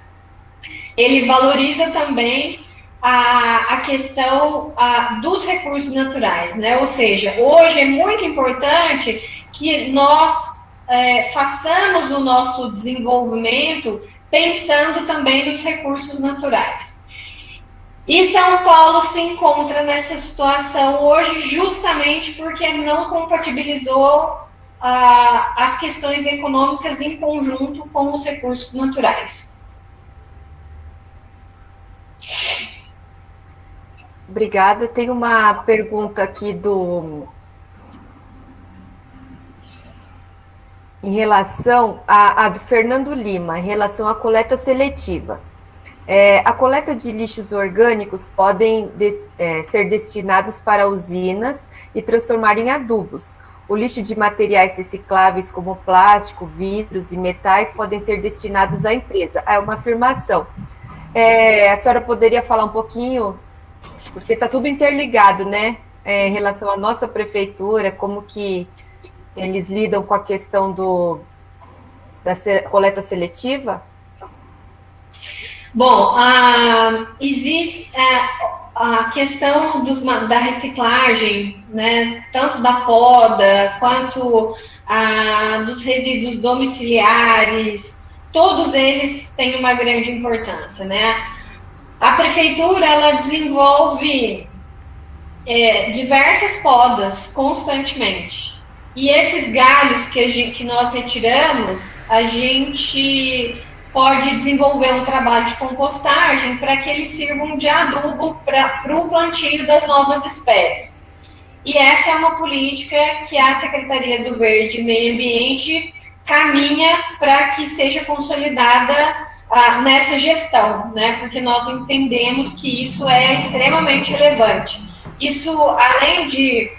ele valoriza também a questão dos recursos naturais, né? Ou seja, hoje é muito importante que nós façamos o nosso desenvolvimento pensando também nos recursos naturais. E São Paulo se encontra nessa situação hoje justamente porque não compatibilizou as questões econômicas em conjunto com os recursos naturais. Obrigada. Tem uma pergunta aqui em relação do Fernando Lima, em relação à coleta seletiva. A coleta de lixos orgânicos podem ser destinados para usinas e transformar em adubos. O lixo de materiais recicláveis, como plástico, vidros e metais, podem ser destinados à empresa. É uma afirmação. A senhora poderia falar um pouquinho, porque está tudo interligado, né? Em relação à nossa prefeitura, como que eles lidam com a questão da coleta seletiva? Bom, existe a questão da reciclagem, né, tanto da poda quanto dos resíduos domiciliares, todos eles têm uma grande importância, né? A prefeitura, ela desenvolve diversas podas constantemente, e esses galhos que nós retiramos, a gente pode desenvolver um trabalho de compostagem para que eles sirvam de adubo para o plantio das novas espécies. e essa é uma política que a Secretaria do Verde e Meio Ambiente caminha para que seja consolidada nessa gestão, né? Porque nós entendemos que isso é extremamente relevante. Isso, além de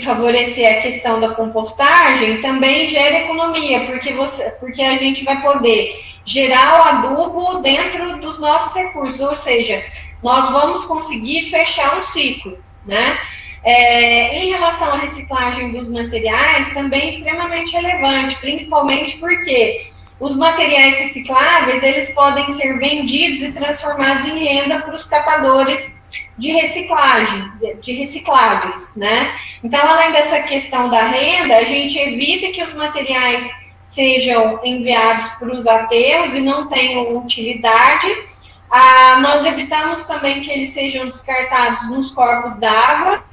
favorecer a questão da compostagem, também gera economia, porque a gente vai poder gerar o adubo dentro dos nossos recursos, ou seja, nós vamos conseguir fechar um ciclo, né? Em relação à reciclagem dos materiais, também é extremamente relevante, principalmente porque os materiais recicláveis, eles podem ser vendidos e transformados em renda para os catadores de reciclagem, de recicláveis, né? Então, além dessa questão da renda, a gente evita que os materiais sejam enviados para os aterros e não tenham utilidade. Nós evitamos também que eles sejam descartados nos corpos d'água.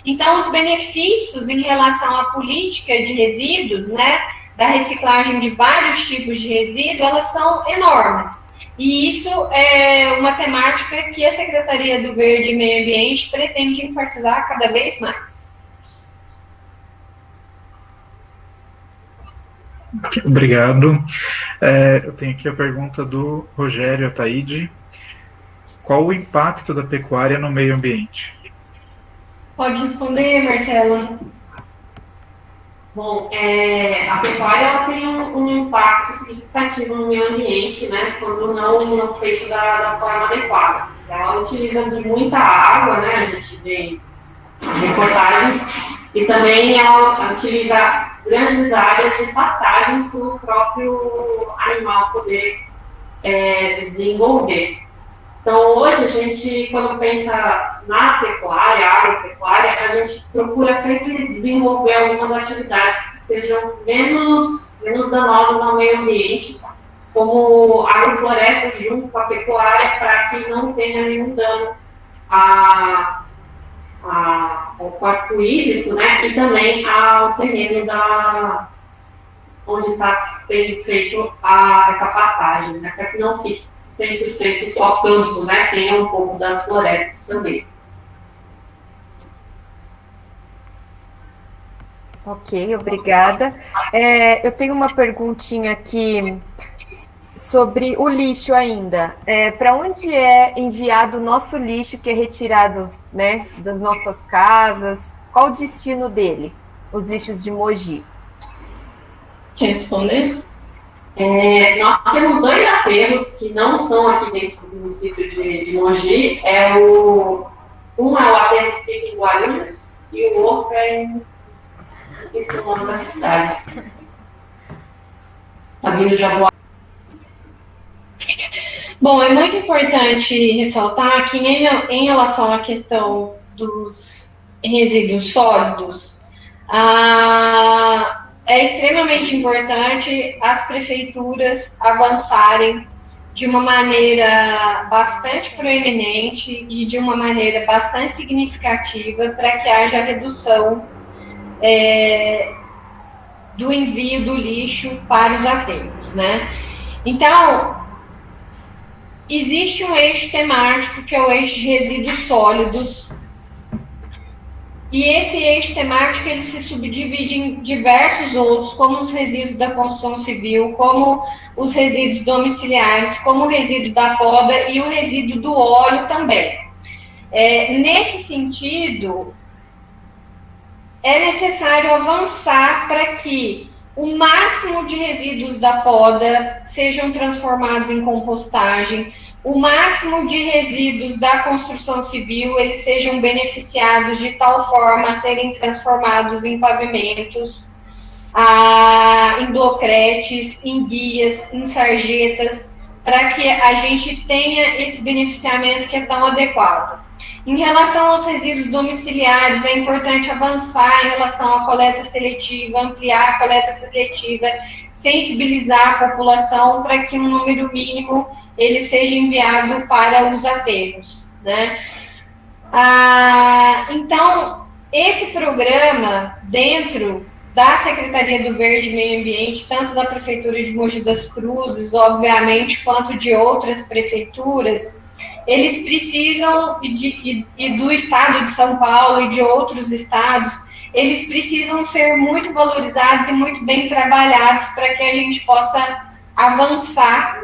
Então, os benefícios em relação à política de resíduos, né, da reciclagem de vários tipos de resíduos, elas são enormes. E isso é uma temática que a Secretaria do Verde e Meio Ambiente pretende enfatizar cada vez mais. Obrigado. Eu tenho aqui a pergunta do Rogério Ataíde. Qual o impacto da pecuária no meio ambiente? Pode responder, Marcela. Bom, a pecuária ela tem um impacto significativo no meio ambiente, né, quando não feito da forma adequada. Ela utiliza de muita água, né, a gente vê reportagens, e também ela utiliza grandes áreas de pastagem para o próprio animal poder se desenvolver. Então, hoje, a gente, quando pensa na pecuária, agropecuária, a gente procura sempre desenvolver algumas atividades que sejam menos danosas ao meio ambiente, como agroflorestas junto com a pecuária, para que não tenha nenhum dano ao corpo hídrico, né, e também ao terreno onde está sendo feito essa pastagem, né, para que não fique 100% só campo, né? Tenha um pouco das florestas também. Ok, obrigada. Eu tenho uma perguntinha aqui sobre o lixo ainda. Para onde é enviado o nosso lixo que é retirado, né, das nossas casas? Qual o destino dele? Os lixos de Mogi. Quer responder? Nós temos 2 aterros que não são aqui dentro do município de Mogi. Um é o aterro que fica em Guarulhos e o outro esqueci o nome da cidade. Está vindo Jaboatão. Bom, é muito importante ressaltar que em relação à questão dos resíduos sólidos, é extremamente importante as prefeituras avançarem de uma maneira bastante proeminente e de uma maneira bastante significativa para que haja redução do envio do lixo para os aterros, né? Então, existe um eixo temático que é o eixo de resíduos sólidos. E esse eixo temático ele se subdivide em diversos outros, como os resíduos da construção civil, como os resíduos domiciliares, como o resíduo da poda e o resíduo do óleo também. Nesse sentido, é necessário avançar para que o máximo de resíduos da poda sejam transformados em compostagem, o máximo de resíduos da construção civil eles sejam beneficiados de tal forma a serem transformados em pavimentos, em blocretes, em guias, em sarjetas, para que a gente tenha esse beneficiamento que é tão adequado. Em relação aos resíduos domiciliares, é importante avançar em relação à coleta seletiva, ampliar a coleta seletiva, sensibilizar a população para que um número mínimo ele seja enviado para os aterros, né? Então, esse programa, dentro da Secretaria do Verde e Meio Ambiente, tanto da Prefeitura de Mogi das Cruzes, obviamente, quanto de outras prefeituras, eles precisam, e do estado de São Paulo e de outros estados, eles precisam ser muito valorizados e muito bem trabalhados para que a gente possa avançar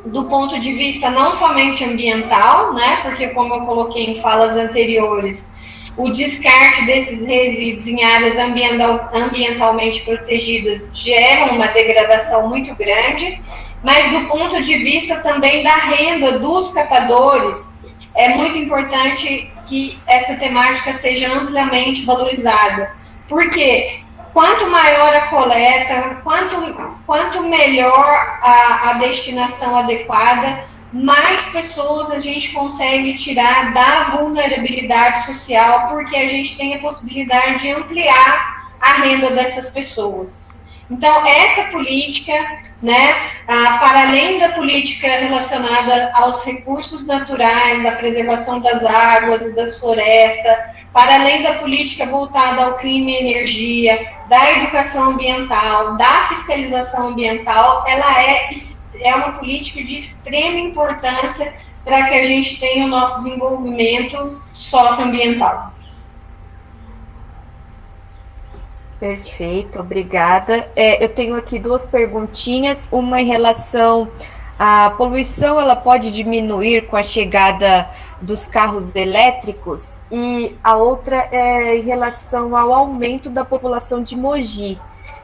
do ponto de vista não somente ambiental, né, porque como eu coloquei em falas anteriores, o descarte desses resíduos em áreas ambientalmente protegidas gera uma degradação muito grande, mas do ponto de vista também da renda dos catadores, é muito importante que essa temática seja amplamente valorizada, porque quanto maior a coleta, quanto melhor a destinação adequada, mais pessoas a gente consegue tirar da vulnerabilidade social, porque a gente tem a possibilidade de ampliar a renda dessas pessoas. Então, essa política, né, para além da política relacionada aos recursos naturais, da preservação das águas e das florestas, para além da política voltada ao clima e energia, da educação ambiental, da fiscalização ambiental, ela é uma política de extrema importância para que a gente tenha o nosso desenvolvimento socioambiental. Perfeito, obrigada. Eu tenho aqui duas perguntinhas, uma em relação à poluição, ela pode diminuir com a chegada dos carros elétricos, e a outra é em relação ao aumento da população de Mogi,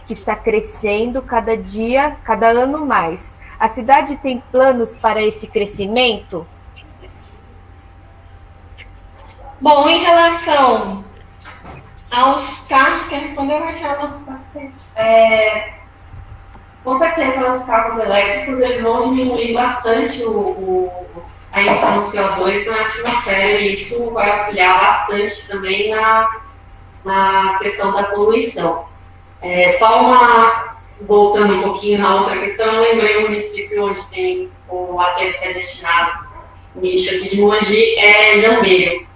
que está crescendo cada dia, cada ano mais. A cidade tem planos para esse crescimento? Bom, em relação aos carros, quer responder, Marcela? Com certeza, os carros elétricos eles vão diminuir bastante a emissão do CO2 na atmosfera, e isso vai auxiliar bastante também na questão da poluição. Voltando um pouquinho na outra questão, eu lembrei o município onde tem o aterro que é destinado, o lixo aqui de Mogi, é Jambeiro.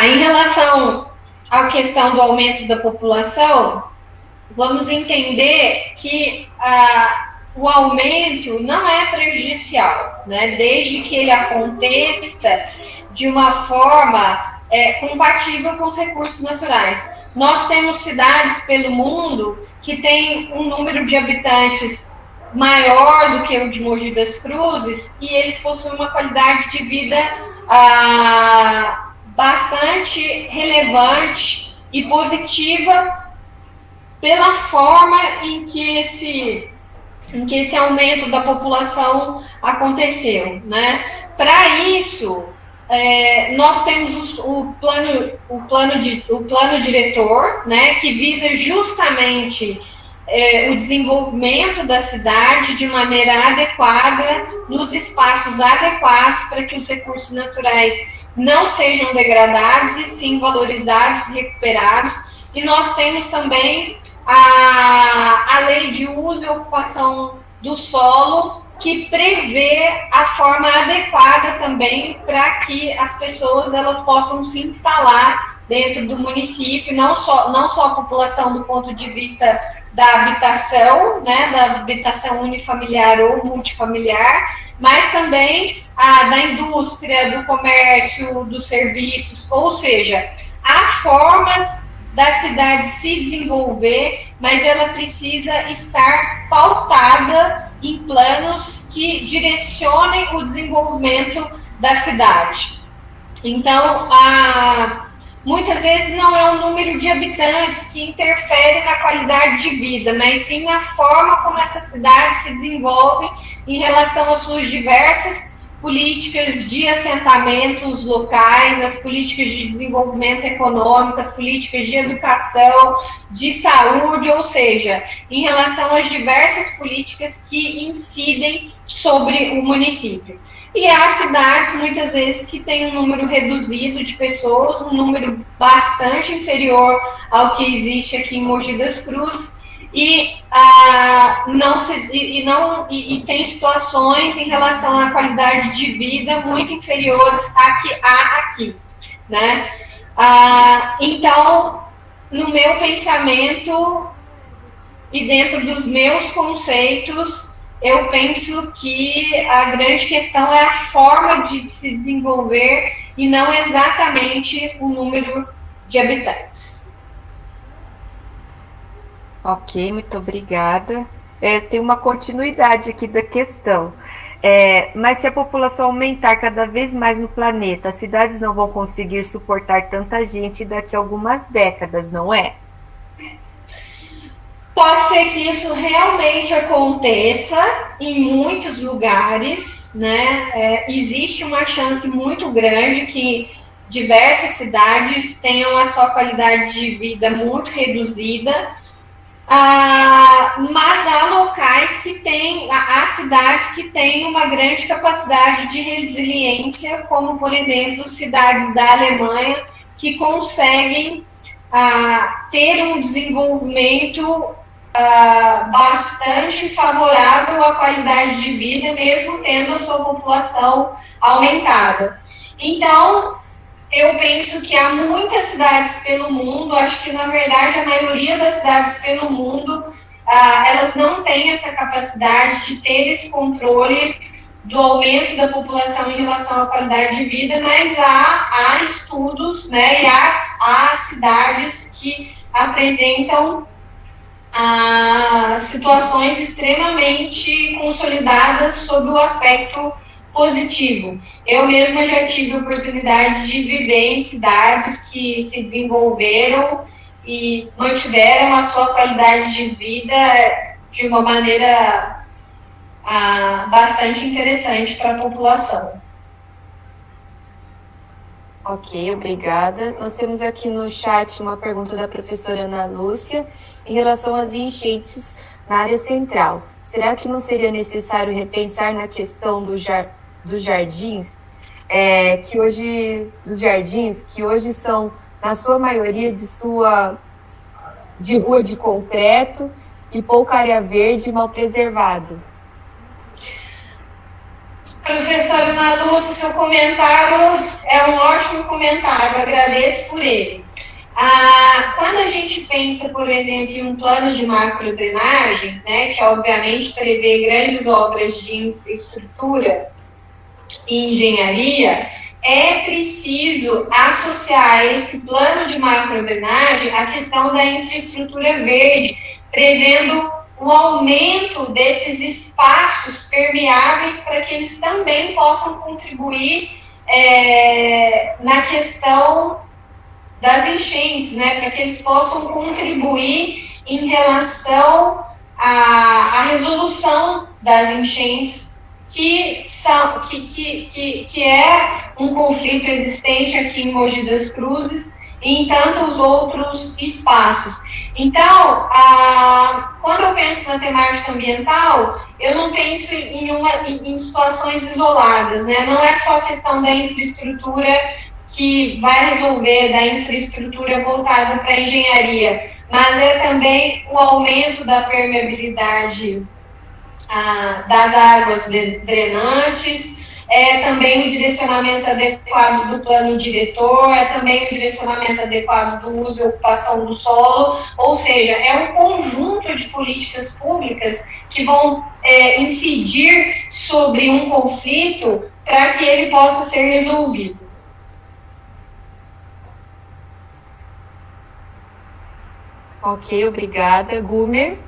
Em relação à questão do aumento da população, vamos entender que o aumento não é prejudicial, né? Desde que ele aconteça de uma forma compatível com os recursos naturais. Nós temos cidades pelo mundo que têm um número de habitantes maior do que o de Mogi das Cruzes, e eles possuem uma qualidade de vida bastante relevante e positiva pela forma em que esse aumento da população aconteceu, né? Para isso, nós temos o plano diretor, né, que visa justamente o desenvolvimento da cidade de maneira adequada, nos espaços adequados, para que os recursos naturais não sejam degradados e sim valorizados e recuperados. E nós temos também a lei de uso e ocupação do solo, que prevê a forma adequada também para que as pessoas elas possam se instalar dentro do município, não só a população do ponto de vista da habitação, né, da habitação unifamiliar ou multifamiliar, mas também da indústria, do comércio, dos serviços, ou seja, há formas da cidade se desenvolver, mas ela precisa estar pautada em planos que direcionem o desenvolvimento da cidade. Então, muitas vezes não é o número de habitantes que interfere na qualidade de vida, mas sim na forma como essa cidade se desenvolve em relação às suas diversas políticas de assentamentos locais, as políticas de desenvolvimento econômico, as políticas de educação, de saúde, ou seja, em relação às diversas políticas que incidem sobre o município. E há cidades, muitas vezes, que têm um número reduzido de pessoas, um número bastante inferior ao que existe aqui em Mogi das Cruzes, e tem situações em relação à qualidade de vida muito inferiores à que há aqui, né? Então, no meu pensamento e dentro dos meus conceitos, eu penso que a grande questão é a forma de se desenvolver e não exatamente o número de habitantes. Ok, muito obrigada. Tem uma continuidade aqui da questão. Mas se a população aumentar cada vez mais no planeta, as cidades não vão conseguir suportar tanta gente daqui a algumas décadas, não é? Pode ser que isso realmente aconteça em muitos lugares, né? Existe uma chance muito grande que diversas cidades tenham a sua qualidade de vida muito reduzida, mas há locais que têm, há cidades que têm uma grande capacidade de resiliência, como, por exemplo, cidades da Alemanha, que conseguem ter um desenvolvimento bastante favorável à qualidade de vida, mesmo tendo a sua população aumentada. Então, eu penso que há muitas cidades pelo mundo, acho que, na verdade, a maioria das cidades pelo mundo, elas não têm essa capacidade de ter esse controle do aumento da população em relação à qualidade de vida, mas há estudos, né, e há cidades que apresentam situações extremamente consolidadas sob o aspecto positivo. Eu mesma já tive a oportunidade de viver em cidades que se desenvolveram e mantiveram a sua qualidade de vida de uma maneira bastante interessante para a população. Ok, obrigada. Nós temos aqui no chat uma pergunta da professora Ana Lúcia em relação às enchentes na área central. Será que não seria necessário repensar na questão dos jardins, que hoje são, na sua maioria, de rua de concreto e pouca área verde mal preservado? Professora Ana Lúcia, seu comentário é um ótimo comentário, agradeço por ele. Quando a gente pensa, por exemplo, em um plano de macrodrenagem, né, que obviamente prevê grandes obras de infraestrutura e engenharia, é preciso associar esse plano de macrodrenagem à questão da infraestrutura verde, prevendo o aumento desses espaços permeáveis para que eles também possam contribuir na questão das enchentes, né, para que eles possam contribuir em relação à resolução das enchentes, que é um conflito existente aqui em Mogi das Cruzes e em tantos outros espaços. Então, quando eu penso na temática ambiental, eu não penso em situações isoladas, né? Não é só a questão da infraestrutura que vai resolver, da infraestrutura voltada para a engenharia, mas é também o aumento da permeabilidade das águas drenantes, é também o direcionamento adequado do plano diretor, é também o direcionamento adequado do uso e ocupação do solo, ou seja, é um conjunto de políticas públicas que vão incidir sobre um conflito para que ele possa ser resolvido. Ok, obrigada. Gumer?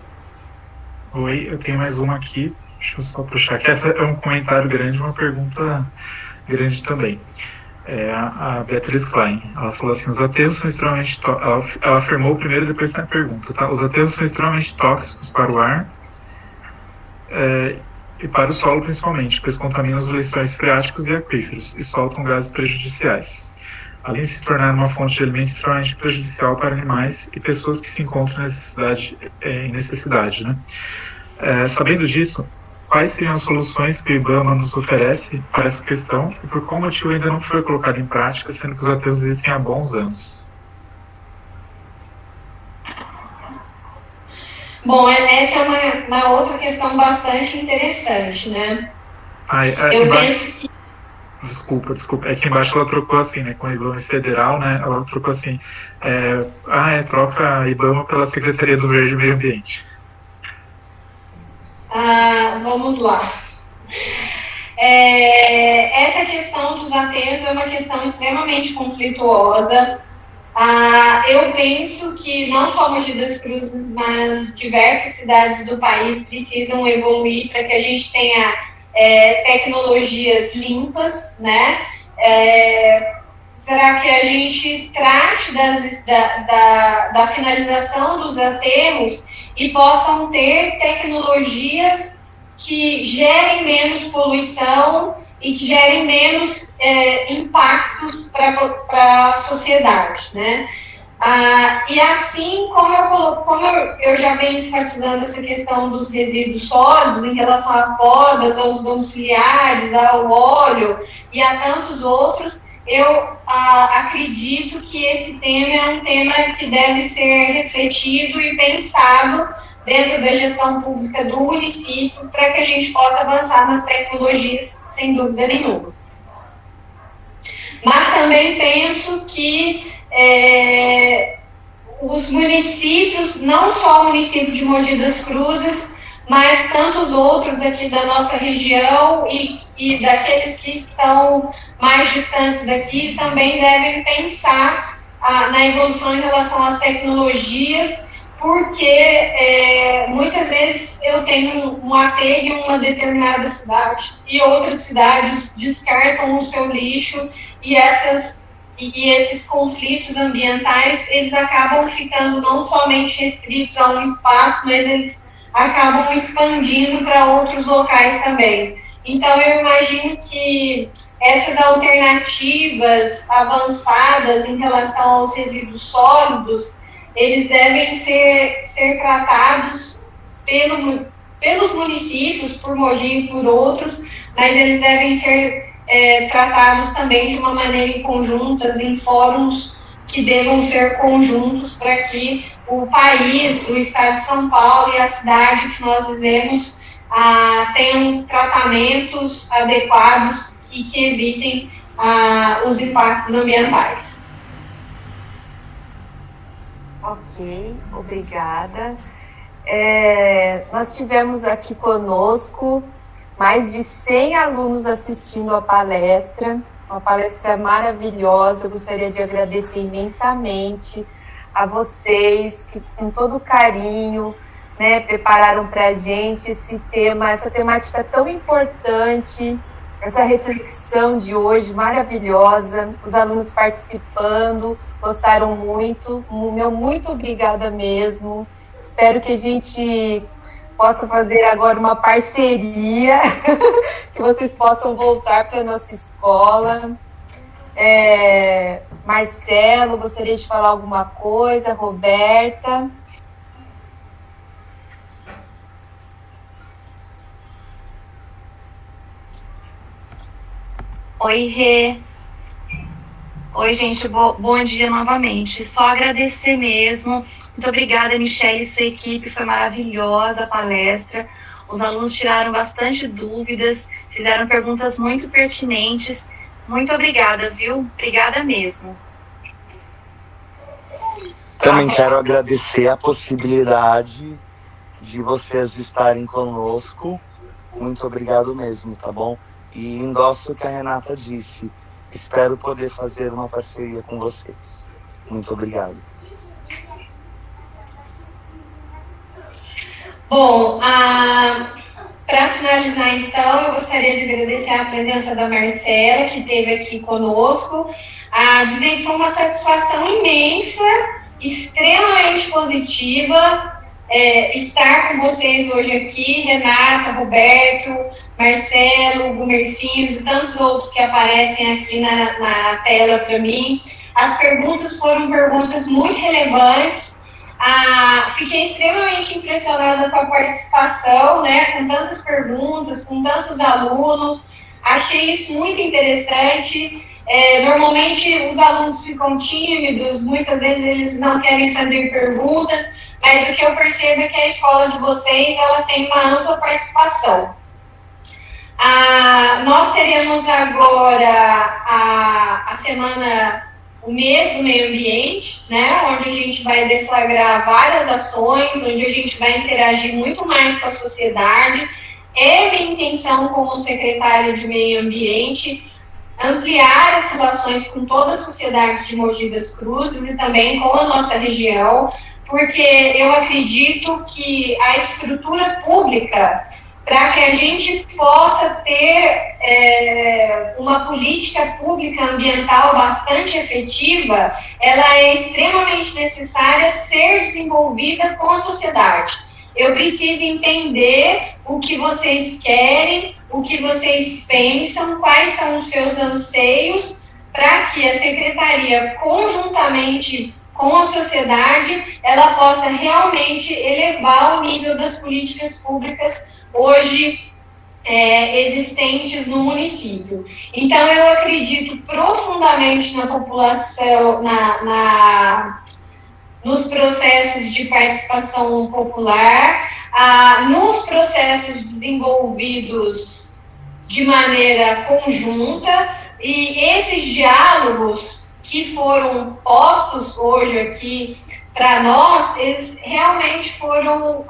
Oi, eu tenho mais uma aqui. Deixa eu só puxar, que essa é um comentário grande, uma pergunta grande também. A Beatriz Klein, ela falou assim, os aterros são extremamente ela afirmou primeiro e depois tem a pergunta, tá? Os aterros são extremamente tóxicos para o ar e para o solo principalmente, pois contaminam os lençóis freáticos e aquíferos e soltam gases prejudiciais, além de se tornar uma fonte de alimento extremamente prejudicial para animais e pessoas que se encontram em necessidade, né? Sabendo disso, quais seriam as soluções que o IBAMA nos oferece para essa questão e por qual motivo ainda não foi colocado em prática, sendo que os aterros existem há bons anos? Bom, essa é uma outra questão bastante interessante, né? Eu penso que... Desculpa. É que embaixo ela trocou assim, né? Com o IBAMA federal, né? Ela trocou assim, troca a IBAMA pela Secretaria do Verde e Meio Ambiente. Vamos lá. Essa questão dos aterros é uma questão extremamente conflituosa. Eu penso que não só Mogi das Cruzes, mas diversas cidades do país precisam evoluir para que a gente tenha tecnologias limpas, né? Para que a gente trate da finalização dos aterros e possam ter tecnologias que gerem menos poluição e que gerem menos impactos para a sociedade, né? E assim, como eu já venho enfatizando essa questão dos resíduos sólidos em relação a podas, aos domiciliares, ao óleo e a tantos outros, eu acredito que esse tema é um tema que deve ser refletido e pensado dentro da gestão pública do município para que a gente possa avançar nas tecnologias, sem dúvida nenhuma. Mas também penso que os municípios, não só o município de Mogi das Cruzes, mas tantos outros aqui da nossa região e daqueles que estão mais distantes daqui, também devem pensar na evolução em relação às tecnologias, porque muitas vezes eu tenho um aterro em uma determinada cidade e outras cidades descartam o seu lixo e esses conflitos ambientais, eles acabam ficando não somente restritos a um espaço, mas eles acabam expandindo para outros locais também. Então, eu imagino que essas alternativas avançadas em relação aos resíduos sólidos, eles devem ser tratados pelos municípios, por Mogi e por outros, mas eles devem ser tratados também de uma maneira em conjuntas, em fóruns que devam ser conjuntos para que o país, o estado de São Paulo e a cidade que nós vivemos tenham tratamentos adequados e que evitem os impactos ambientais. Ok, obrigada. Nós tivemos aqui conosco mais de 100 alunos assistindo a palestra, uma palestra maravilhosa. Eu gostaria de agradecer imensamente a vocês que, com todo carinho, né, prepararam para a gente esse tema, essa temática tão importante, essa reflexão de hoje maravilhosa, os alunos participando, gostaram muito, muito obrigada mesmo. Espero que a gente possa fazer agora uma parceria, que vocês possam voltar para a nossa escola. Marcelo, gostaria de falar alguma coisa? Roberta? Oi, Rê. Oi, gente, bom dia novamente. Só agradecer mesmo. Muito obrigada, Michele e sua equipe, foi maravilhosa a palestra. Os alunos tiraram bastante dúvidas, fizeram perguntas muito pertinentes. Muito obrigada, viu? Obrigada mesmo. Também quero agradecer a possibilidade de vocês estarem conosco. Muito obrigado mesmo, tá bom? E endosso o que a Renata disse. Espero poder fazer uma parceria com vocês. Muito obrigado. Bom, para finalizar, então, eu gostaria de agradecer a presença da Marcela, que esteve aqui conosco, dizer que foi uma satisfação imensa, extremamente positiva, estar com vocês hoje aqui, Renata, Roberto, Marcelo, Gumercindo e tantos outros que aparecem aqui na tela para mim. As perguntas foram perguntas muito relevantes. Fiquei extremamente impressionada com a participação, né, com tantas perguntas, com tantos alunos. Achei isso muito interessante. Normalmente os alunos ficam tímidos, muitas vezes eles não querem fazer perguntas, mas o que eu percebo é que a escola de vocês ela tem uma ampla participação. Nós teremos agora a semana o mês do meio ambiente, né, onde a gente vai deflagrar várias ações, onde a gente vai interagir muito mais com a sociedade. É minha intenção como secretária de meio ambiente ampliar as relações com toda a sociedade de Mogi das Cruzes e também com a nossa região, porque eu acredito que a estrutura pública, para que a gente possa ter uma política pública ambiental bastante efetiva, ela é extremamente necessária ser desenvolvida com a sociedade. Eu preciso entender o que vocês querem, o que vocês pensam, quais são os seus anseios, para que a secretaria, conjuntamente com a sociedade, ela possa realmente elevar o nível das políticas públicas hoje existentes no município. Então, eu acredito profundamente na população, nos processos de participação popular, nos processos desenvolvidos de maneira conjunta, e esses diálogos que foram postos hoje aqui para nós, eles realmente foram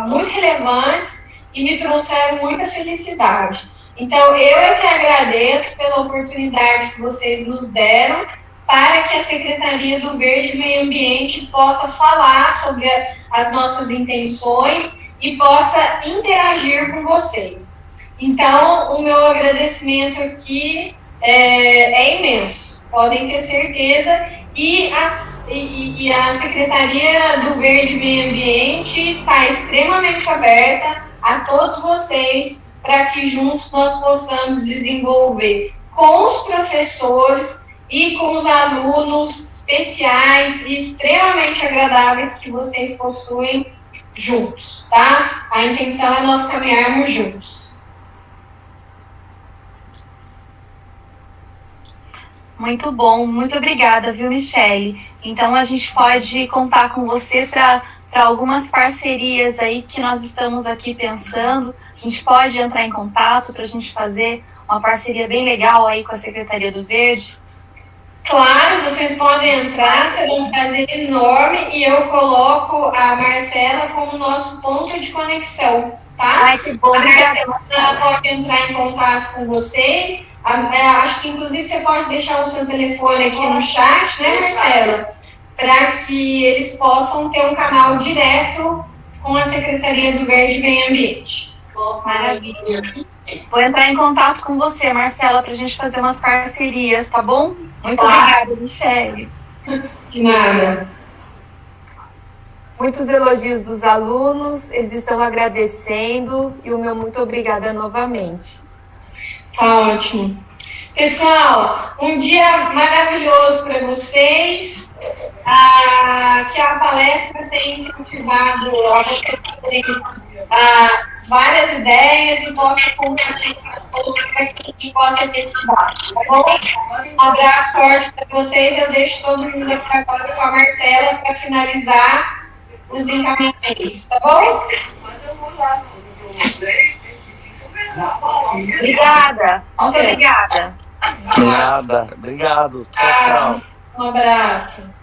muito relevantes e me trouxeram muita felicidade. Então, eu é que agradeço pela oportunidade que vocês nos deram para que a Secretaria do Verde e Meio Ambiente possa falar sobre as nossas intenções e possa interagir com vocês. Então, o meu agradecimento aqui é imenso, podem ter certeza, e a Secretaria do Verde e Meio Ambiente está extremamente aberta a todos vocês para que juntos nós possamos desenvolver com os professores e com os alunos especiais e extremamente agradáveis que vocês possuem juntos, tá? A intenção é nós caminharmos juntos. Muito bom, muito obrigada, viu, Michele? Então, a gente pode contar com você para algumas parcerias aí que nós estamos aqui pensando. A gente pode entrar em contato para a gente fazer uma parceria bem legal aí com a Secretaria do Verde. Claro, vocês podem entrar, será um prazer enorme, e eu coloco a Marcela como nosso ponto de conexão, tá? Ai, que bom. A Marcela pode entrar em contato com vocês. Acho que, inclusive, você pode deixar o seu telefone aqui no chat, né, Marcela? Para que eles possam ter um canal direto com a Secretaria do Verde e Meio Ambiente. Maravilha. Vou entrar em contato com você, Marcela, para a gente fazer umas parcerias, tá bom? Muito obrigada, Michele. De nada. Muitos elogios dos alunos, eles estão agradecendo, e o meu muito obrigada novamente. Tá ótimo. Pessoal, um dia maravilhoso para vocês, que a palestra tem incentivado a vocês terem várias ideias e possa compartilhar para que a gente possa efetivar, tá bom? Um abraço forte para vocês, eu deixo todo mundo aqui agora com a Marcela para finalizar os encaminhamentos, tá bom? Obrigada, muito obrigada. De nada, obrigado. Tchau, tchau. Um abraço.